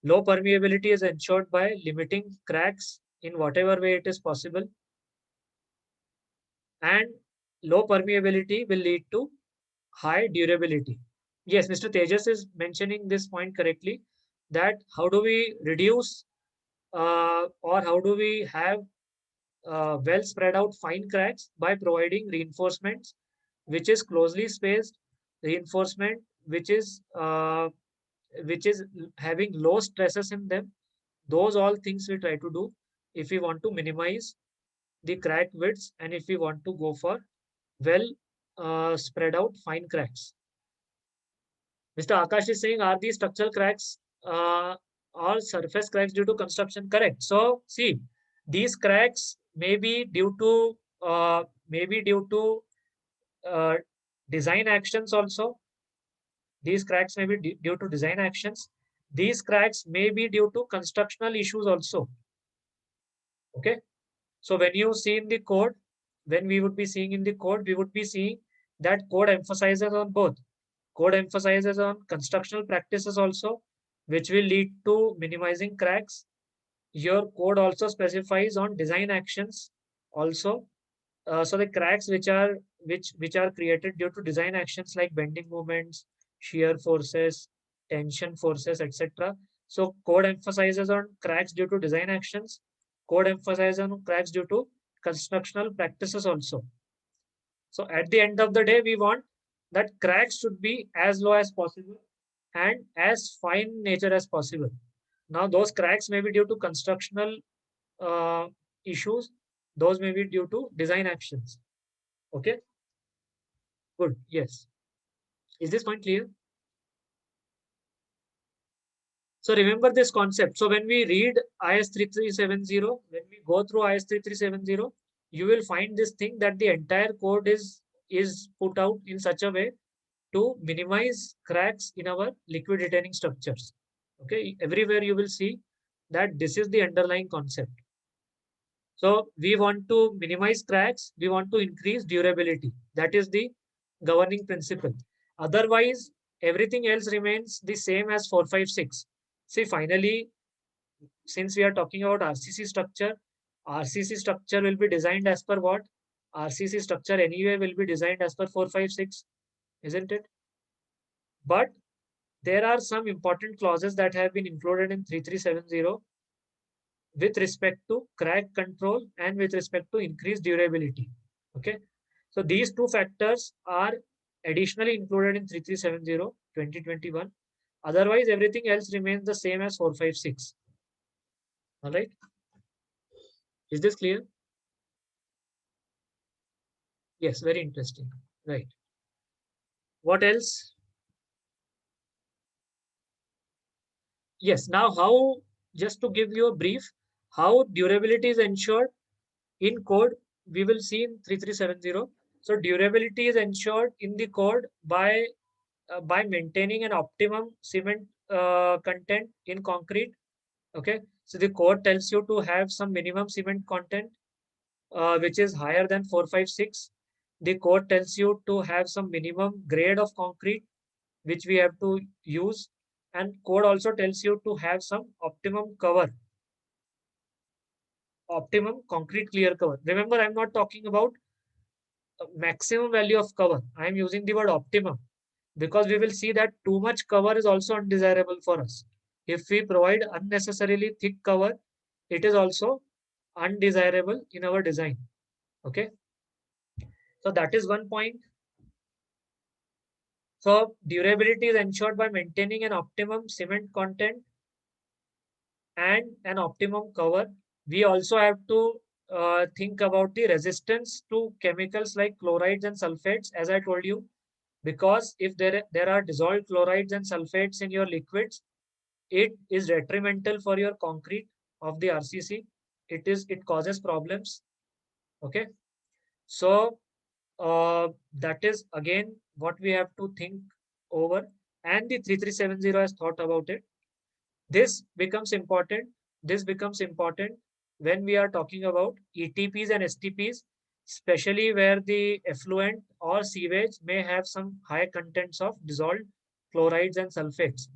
Low permeability is ensured by limiting cracks in whatever way it is possible, and low permeability will lead to high durability. Yes, Mr. Tejas is mentioning this point correctly, that how do we reduce or how do we have well spread out fine cracks by providing reinforcements which is closely spaced, reinforcement which is having low stresses in them. Those all things we try to do if we want to minimize the crack widths and if we want to go for well spread out fine cracks. Mr. Akash is saying, are these structural cracks or surface cracks due to construction? Correct. So, see, these cracks may be due to uh, design actions also. These cracks may be due to design actions. These cracks may be due to constructional issues also. Okay. So when you see in the code, when we would be seeing in the code, we would be seeing that code emphasizes on both. Code emphasizes on constructional practices also, which will lead to minimizing cracks. Your code also specifies on design actions also. So the cracks which are created due to design actions like bending moments, shear forces, tension forces, etc. So code emphasizes on cracks due to design actions. Code emphasizes on cracks due to constructional practices also. So at the end of the day, we want that cracks should be as low as possible and as fine nature as possible. Now those cracks may be due to constructional uh, issues. Those may be due to design actions. Okay, good. Yes. Is this point clear? So remember this concept. So when we read IS 3370, when we go through IS 3370, you will find this thing that the entire code is put out in such a way to minimize cracks in our liquid retaining structures. Okay, everywhere you will see that this is the underlying concept. So we want to minimize cracks, we want to increase durability. That is the governing principle. Otherwise, everything else remains the same as 456. See, finally, since we are talking about RCC structure will be designed as per what? RCC structure anyway will be designed as per 456, isn't it? But there are some important clauses that have been included in 3370 with respect to crack control and with respect to increased durability. Okay. So these two factors are additionally included in 3370 2021. Otherwise, everything else remains the same as 456. All right. Is this clear? Yes, very interesting. Right. What else? Yes. Now, how, just to give you a brief, how durability is ensured in code, we will see in 3370. So durability is ensured in the code by maintaining an optimum cement content in concrete. Okay, so the code tells you to have some minimum cement content which is higher than 456. The code tells you to have some minimum grade of concrete which we have to use, and code also tells you to have some optimum cover, optimum concrete clear cover. Remember, I'm not talking about maximum value of cover. I am using the word optimum because we will see that too much cover is also undesirable for us. If we provide unnecessarily thick cover, it is also undesirable in our design. Okay, so that is one point. So durability is ensured by maintaining an optimum cement content and an optimum cover. We also have to think about the resistance to chemicals like chlorides and sulfates, as I told you, because if there are dissolved chlorides and sulfates in your liquids, it is detrimental for your concrete of the RCC. It causes problems. Okay, so that is again what we have to think over, and the 3370 has thought about it. This becomes important. This becomes important when we are talking about ETPs and STPs, especially where the effluent or sewage may have some high contents of dissolved chlorides and sulfates.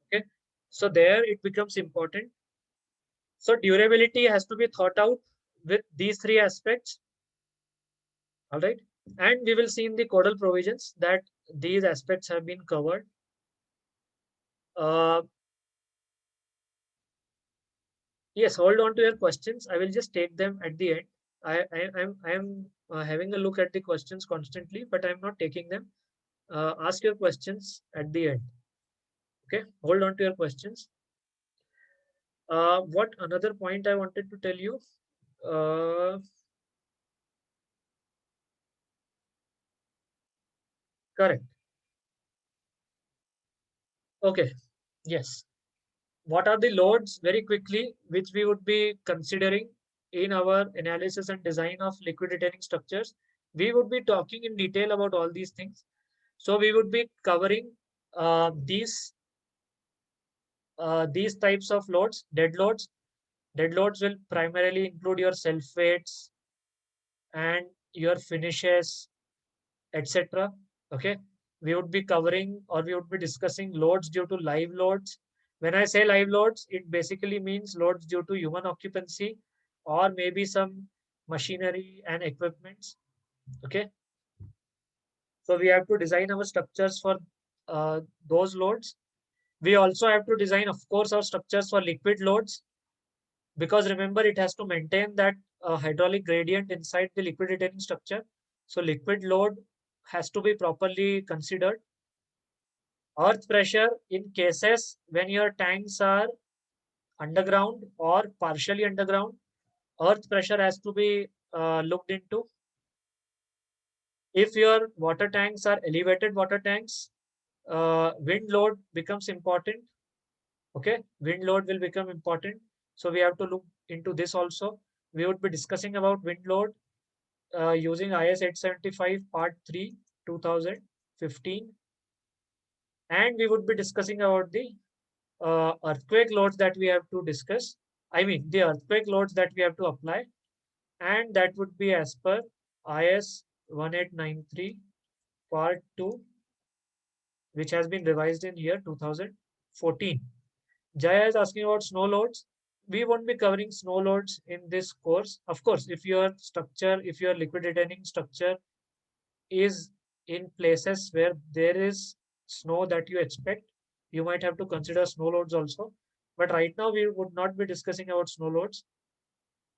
Okay, so there it becomes important. So durability has to be thought out with these three aspects. All right, and we will see in the codal provisions that these aspects have been covered. Uh, Yes, hold on to your questions. I will just take them at the end. I'm having a look at the questions constantly, but I'm not taking them. Ask your questions at the end. Okay, hold on to your questions. What another point I wanted to tell you? Uh, Correct. Okay. Yes. What are the loads very quickly, which we would be considering in our analysis and design of liquid retaining structures? We would be talking in detail about all these things. So we would be covering these types of loads, dead loads. Dead loads will primarily include your self weights and your finishes, etc. Okay, we would be covering or we would be discussing loads due to live loads. When I say live loads, it basically means loads due to human occupancy or maybe some machinery and equipments. Okay, so we have to design our structures for those loads. We also have to design, of course, our structures for liquid loads, because remember it has to maintain that hydraulic gradient inside the liquid retaining structure. So liquid load has to be properly considered. Earth pressure in cases when your tanks are underground or partially underground, earth pressure has to be looked into. If your water tanks are elevated water tanks, wind load becomes important. Okay, wind load will become important. So we have to look into this also. We would be discussing about wind load using IS 875 Part 3 2015, and we would be discussing about the earthquake loads that we have to discuss. I mean, the earthquake loads that we have to apply, and that would be as per IS 1893 Part 2, which has been revised in year 2014. Jaya is asking about snow loads. We won't be covering snow loads in this course. Of course, if your liquid retaining structure is in places where there is snow that you expect, you might have to consider snow loads also. But right now, we would not be discussing about snow loads.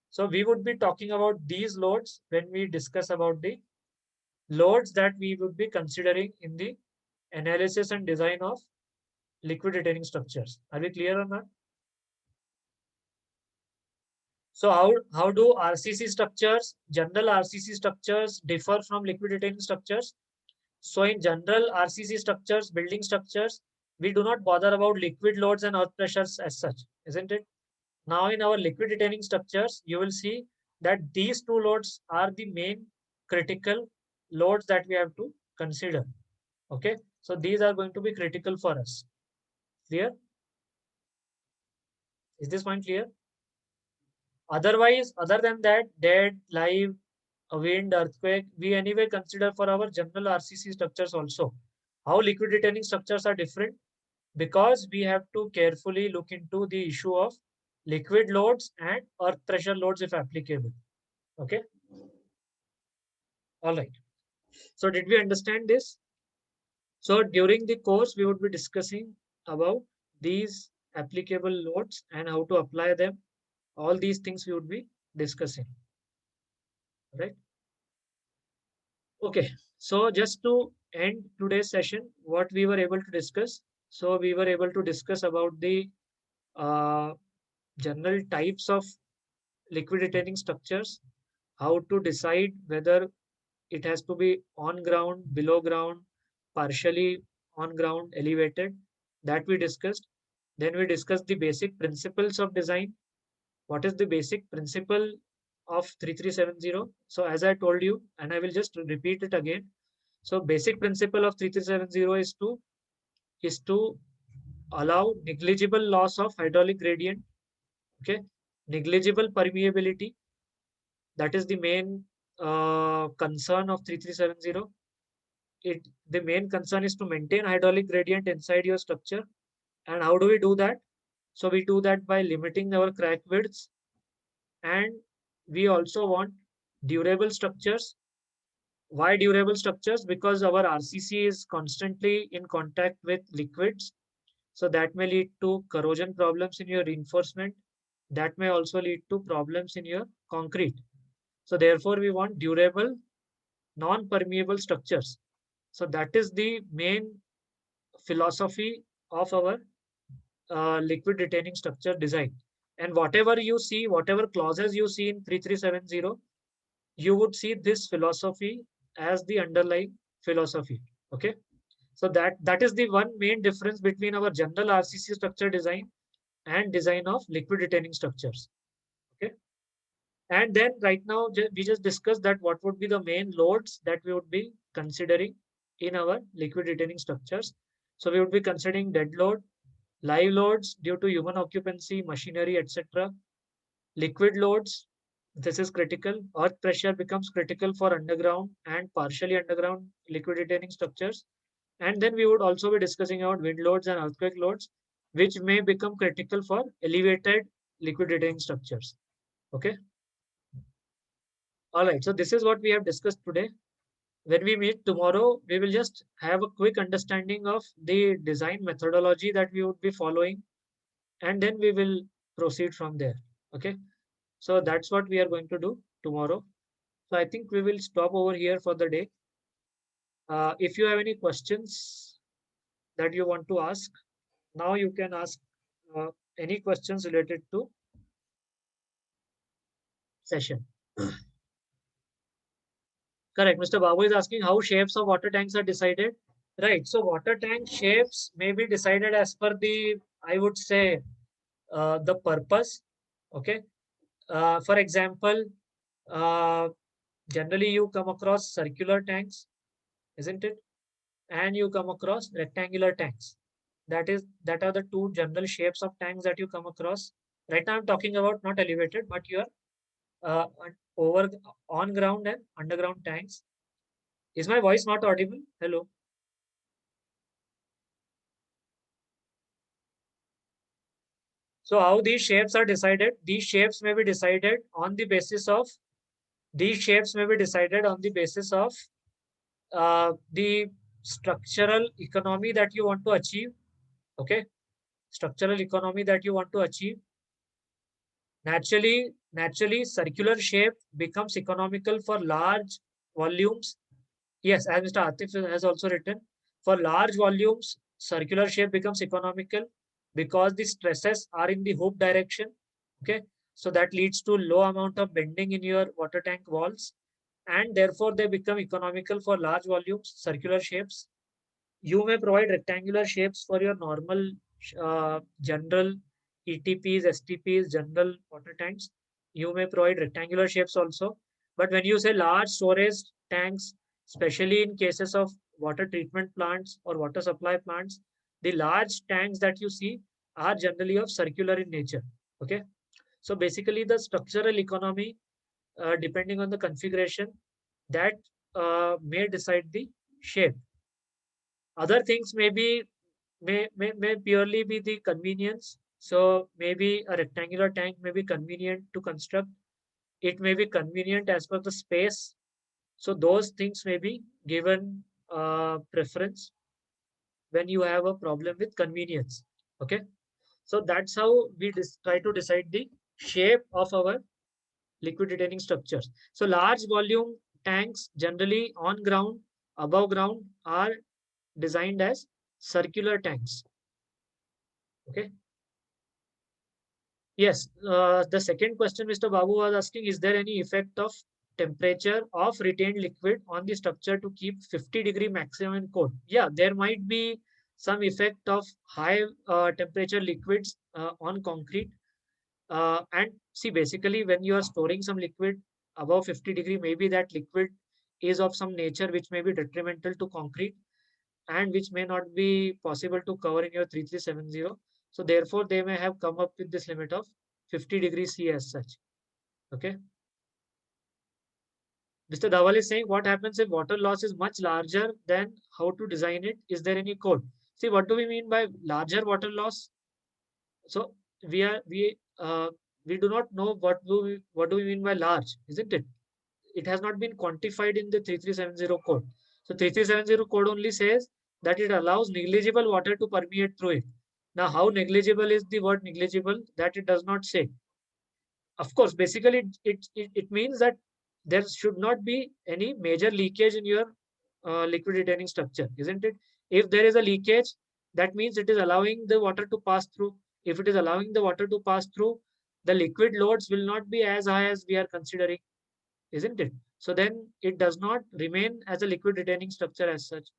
So we would be talking about these loads when we discuss about the loads that we would be considering in the analysis and design of liquid retaining structures. Are we clear on that? So how do RCC structures, general RCC structures differ from liquid retaining structures? So in general RCC structures, building structures, we do not bother about liquid loads and earth pressures as such, isn't it? Now in our liquid retaining structures, you will see that these two loads are the main critical loads that we have to consider. Okay, so these are going to be critical for us. Clear? Is this point clear? Otherwise, other than that, dead, live, a wind, earthquake, we anyway consider for our general RCC structures also. How liquid retaining structures are different? Because we have to carefully look into the issue of liquid loads and earth pressure loads if applicable. Okay. All right. So did we understand this? So during the course, we would be discussing about these applicable loads and how to apply them. All these things we would be discussing. Right. Okay, so just to end today's session, what we were able to discuss. So we were able to discuss about the uh, general types of liquid retaining structures, how to decide whether it has to be on ground, below ground, partially on ground, elevated. That we discussed. Then we discussed the basic principles of design. What is the basic principle of 3370? So as I told you, and I will just repeat it again. So basic principle of 3370 is to allow negligible loss of hydraulic gradient. Okay, negligible permeability. That is the main concern of 3370. The main concern is to maintain hydraulic gradient inside your structure. And how do we do that? So we do that by limiting our crack widths, and we also want durable structures. Why durable structures? Because our RCC is constantly in contact with liquids. So that may lead to corrosion problems in your reinforcement. That may also lead to problems in your concrete. So therefore, we want durable, non-permeable structures. So that is the main philosophy of our liquid retaining structure design. And whatever you see, whatever clauses you see in 3370, you would see this philosophy as the underlying philosophy. Okay. So that is the one main difference between our general RCC structure design and design of liquid retaining structures. Okay. And then right now we just discussed that what would be the main loads that we would be considering in our liquid retaining structures. So we would be considering dead load, live loads due to human occupancy, machinery, etc. Liquid loads, this is critical. Earth pressure becomes critical for underground and partially underground liquid retaining structures. And then we would also be discussing about wind loads and earthquake loads, which may become critical for elevated liquid retaining structures. Okay. All right. So this is what we have discussed today. When we meet tomorrow, we will just have a quick understanding of the design methodology that we would be following, and then we will proceed from there. Okay. So that's what we are going to do tomorrow. So I think we will stop over here for the day. If you have any questions that you want to ask, now you can ask uh, any questions related to session. Correct. Mr. Babu is asking how shapes of water tanks are decided. Right. So water tank shapes may be decided as per the, I would say, the purpose. Okay. For example, uh, generally you come across circular tanks, isn't it? And you come across rectangular tanks. That are the two general shapes of tanks that you come across. Right now, I'm talking about not elevated, but your over on ground and underground tanks. Is my voice not audible? Hello. So how these shapes are decided? These shapes may be decided on the basis of these shapes may be decided on the basis of the structural economy that you want to achieve. Okay, structural economy that you want to achieve. Naturally, circular shape becomes economical for large volumes. Yes, as Mr. Atif has also written, for large volumes, circular shape becomes economical because the stresses are in the hoop direction. Okay, so that leads to low amount of bending in your water tank walls, and therefore they become economical for large volumes, circular shapes. You may provide rectangular shapes for your normal general ETPs, STPs, general water tanks. You may provide rectangular shapes also. But when you say large storage tanks, especially in cases of water treatment plants or water supply plants, the large tanks that you see are generally of circular in nature. Okay. So basically, the structural economy, depending on the configuration, that may decide the shape. Other things may purely be the convenience. So maybe a rectangular tank may be convenient to construct. It may be convenient as per the space. So those things may be given preference when you have a problem with convenience. Okay. So that's how we try to decide the shape of our liquid retaining structures. So large volume tanks generally on ground, above ground are designed as circular tanks. Okay. Yes. The second question Mr. Babu was asking, is there any effect of temperature of retained liquid on the structure to keep 50-degree maximum in code? Yeah, there might be some effect of high temperature liquids on concrete. And see, basically, when you are storing some liquid above 50-degree, maybe that liquid is of some nature which may be detrimental to concrete and which may not be possible to cover in your 3370. So therefore, they may have come up with this limit of 50 degrees C as such. Okay. Mr. Dawal is saying, what happens if water loss is much larger than how to design it? Is there any code? See, what do we mean by larger water loss? So we do not know what do we mean by large, isn't it? It has not been quantified in the 3370 code. So 3370 code only says that it allows negligible water to permeate through it. Now, how negligible is the word negligible? That it does not say. Of course, basically it means that there should not be any major leakage in your liquid retaining structure, isn't it? If there is a leakage, that means it is allowing the water to pass through. If it is allowing the water to pass through, the liquid loads will not be as high as we are considering, isn't it? So then it does not remain as a liquid retaining structure as such.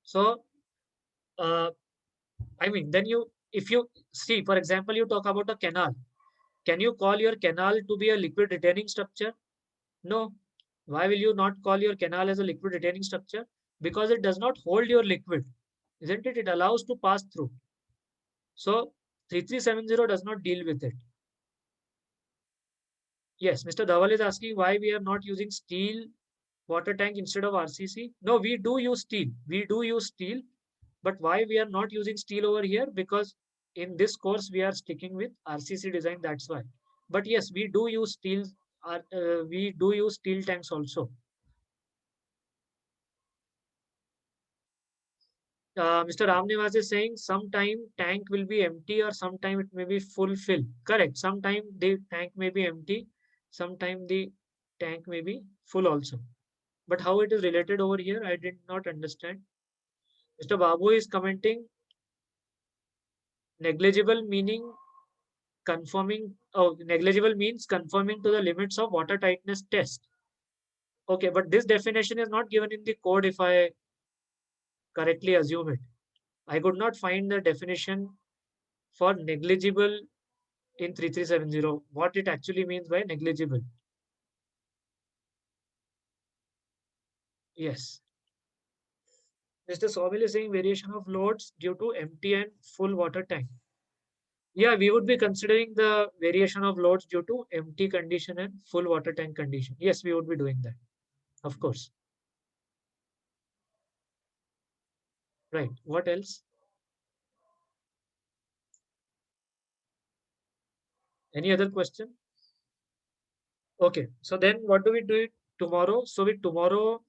So, uh, I mean, then if you see, for example, you talk about a canal. Can you call your canal to be a liquid retaining structure? No. Why will you not call your canal as a liquid retaining structure? Because it does not hold your liquid, isn't it? It allows to pass through. So 3370 does not deal with it. Yes, Mr. Dhaval is asking why we are not using steel water tank instead of RCC. No, we do use steel. We do use steel. But why we are not using steel over here? Because in this course, we are sticking with RCC design. That's why. But yes, we do use steel. We do use steel tanks also. Mr. Ramnivas is saying sometime tank will be empty or sometime it may be full fill. Correct. Sometime the tank may be empty. Sometime the tank may be full also. But how it is related over here, I did not understand. Mr. Babu is commenting negligible meaning conforming. Oh, negligible means conforming to the limits of water tightness test. Okay, but this definition is not given in the code if I correctly assume it. I could not find the definition for negligible in 3370, what it actually means by negligible. Yes. Mr. Sobil is saying variation of loads due to empty and full water tank. Yeah, we would be considering the variation of loads due to empty condition and full water tank condition. Yes, we would be doing that. Of course. Right. What else? Any other question? Okay. So then what do we do it tomorrow? So with tomorrow,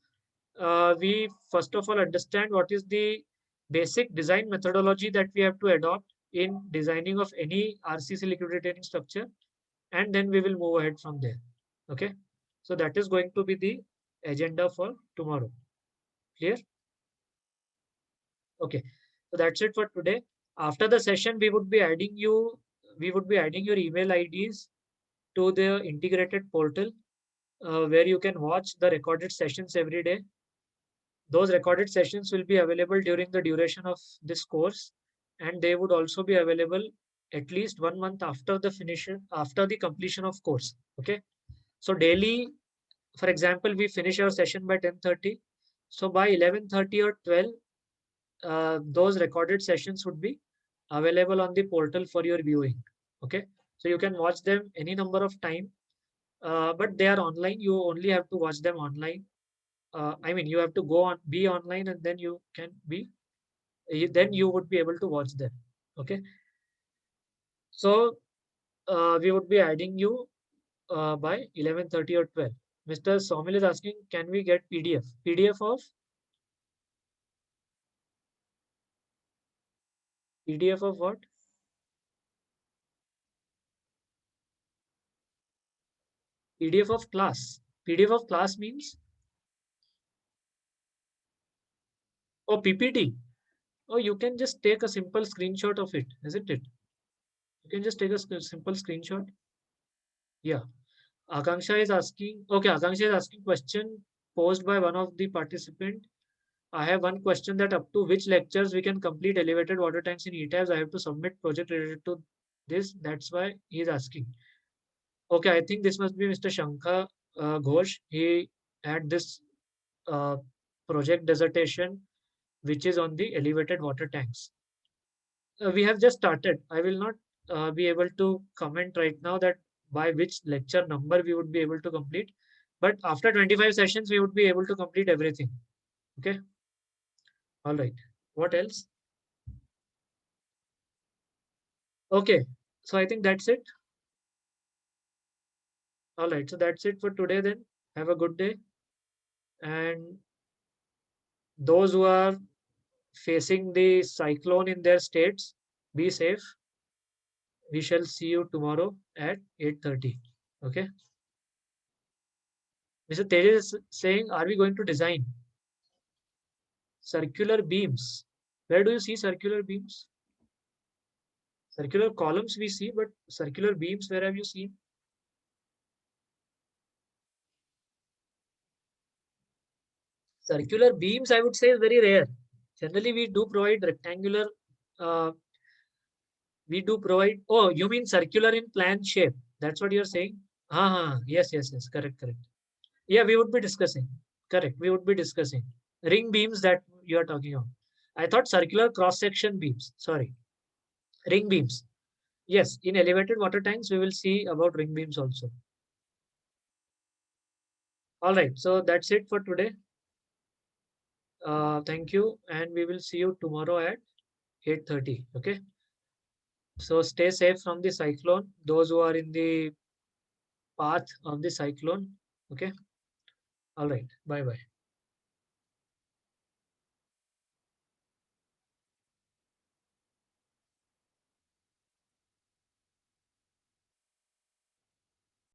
we first of all understand what is the basic design methodology that we have to adopt in designing of any RCC liquid retaining structure, and then we will move ahead from there. Okay. So that is going to be the agenda for tomorrow. Clear? Okay. So that's it for today. After the session, we would be adding your email IDs to the integrated portal where you can watch the recorded sessions every day. Those recorded sessions will be available during the duration of this course, and they would also be available at least 1 month after the completion of course. Okay. So daily, for example, we finish our session by 10:30. So by 11:30 or 12, those recorded sessions would be available on the portal for your viewing. Okay. So you can watch them any number of time, but they are online. You only have to watch them online. I mean, you have to go on, be online, and then you can be, then you would be able to watch them. Okay. So we would be adding you by 11:30 or 12. Mr. Somil is asking, can we get PDF? PDF of what? PDF of class. PDF of class means, oh, PPT. Oh, you can just take a simple screenshot of it, isn't it? You can just take a simple screenshot. Yeah. Akanksha is asking, okay, Akanksha is asking question posed by one of the participant. I have one question that up to which lectures we can complete elevated water tanks in ETABS. I have to submit project related to this. That's why he is asking. Okay, I think this must be Mr. Shankar Ghosh. He had this uh, project dissertation, which is on the elevated water tanks. We have just started. I will not be able to comment right now that by which lecture number we would be able to complete. But after 25 sessions, we would be able to complete everything. Okay. All right. What else? Okay. So I think that's it. All right. So that's it for today then. Have a good day. And those who are facing the cyclone in their states, be safe. We shall see you tomorrow at 8:30. Okay. Mr. Tejas is saying, are we going to design circular beams? Where do you see circular beams? Circular columns we see, but circular beams, where have you seen? Circular beams, I would say, is very rare. Generally, we do provide rectangular. Uh, we do provide. Oh, you mean circular in plan shape? That's what you're saying. Yes, yes, yes. Correct, correct. Yeah, we would be discussing. Correct. We would be discussing ring beams that you are talking about. I thought circular cross section beams. Sorry, ring beams. Yes, in elevated water tanks, we will see about ring beams also. All right. So that's it for today. Thank you, and we will see you tomorrow at 8:30. Okay. So stay safe from the cyclone. Those who are in the path of the cyclone. Okay. All right. Bye bye.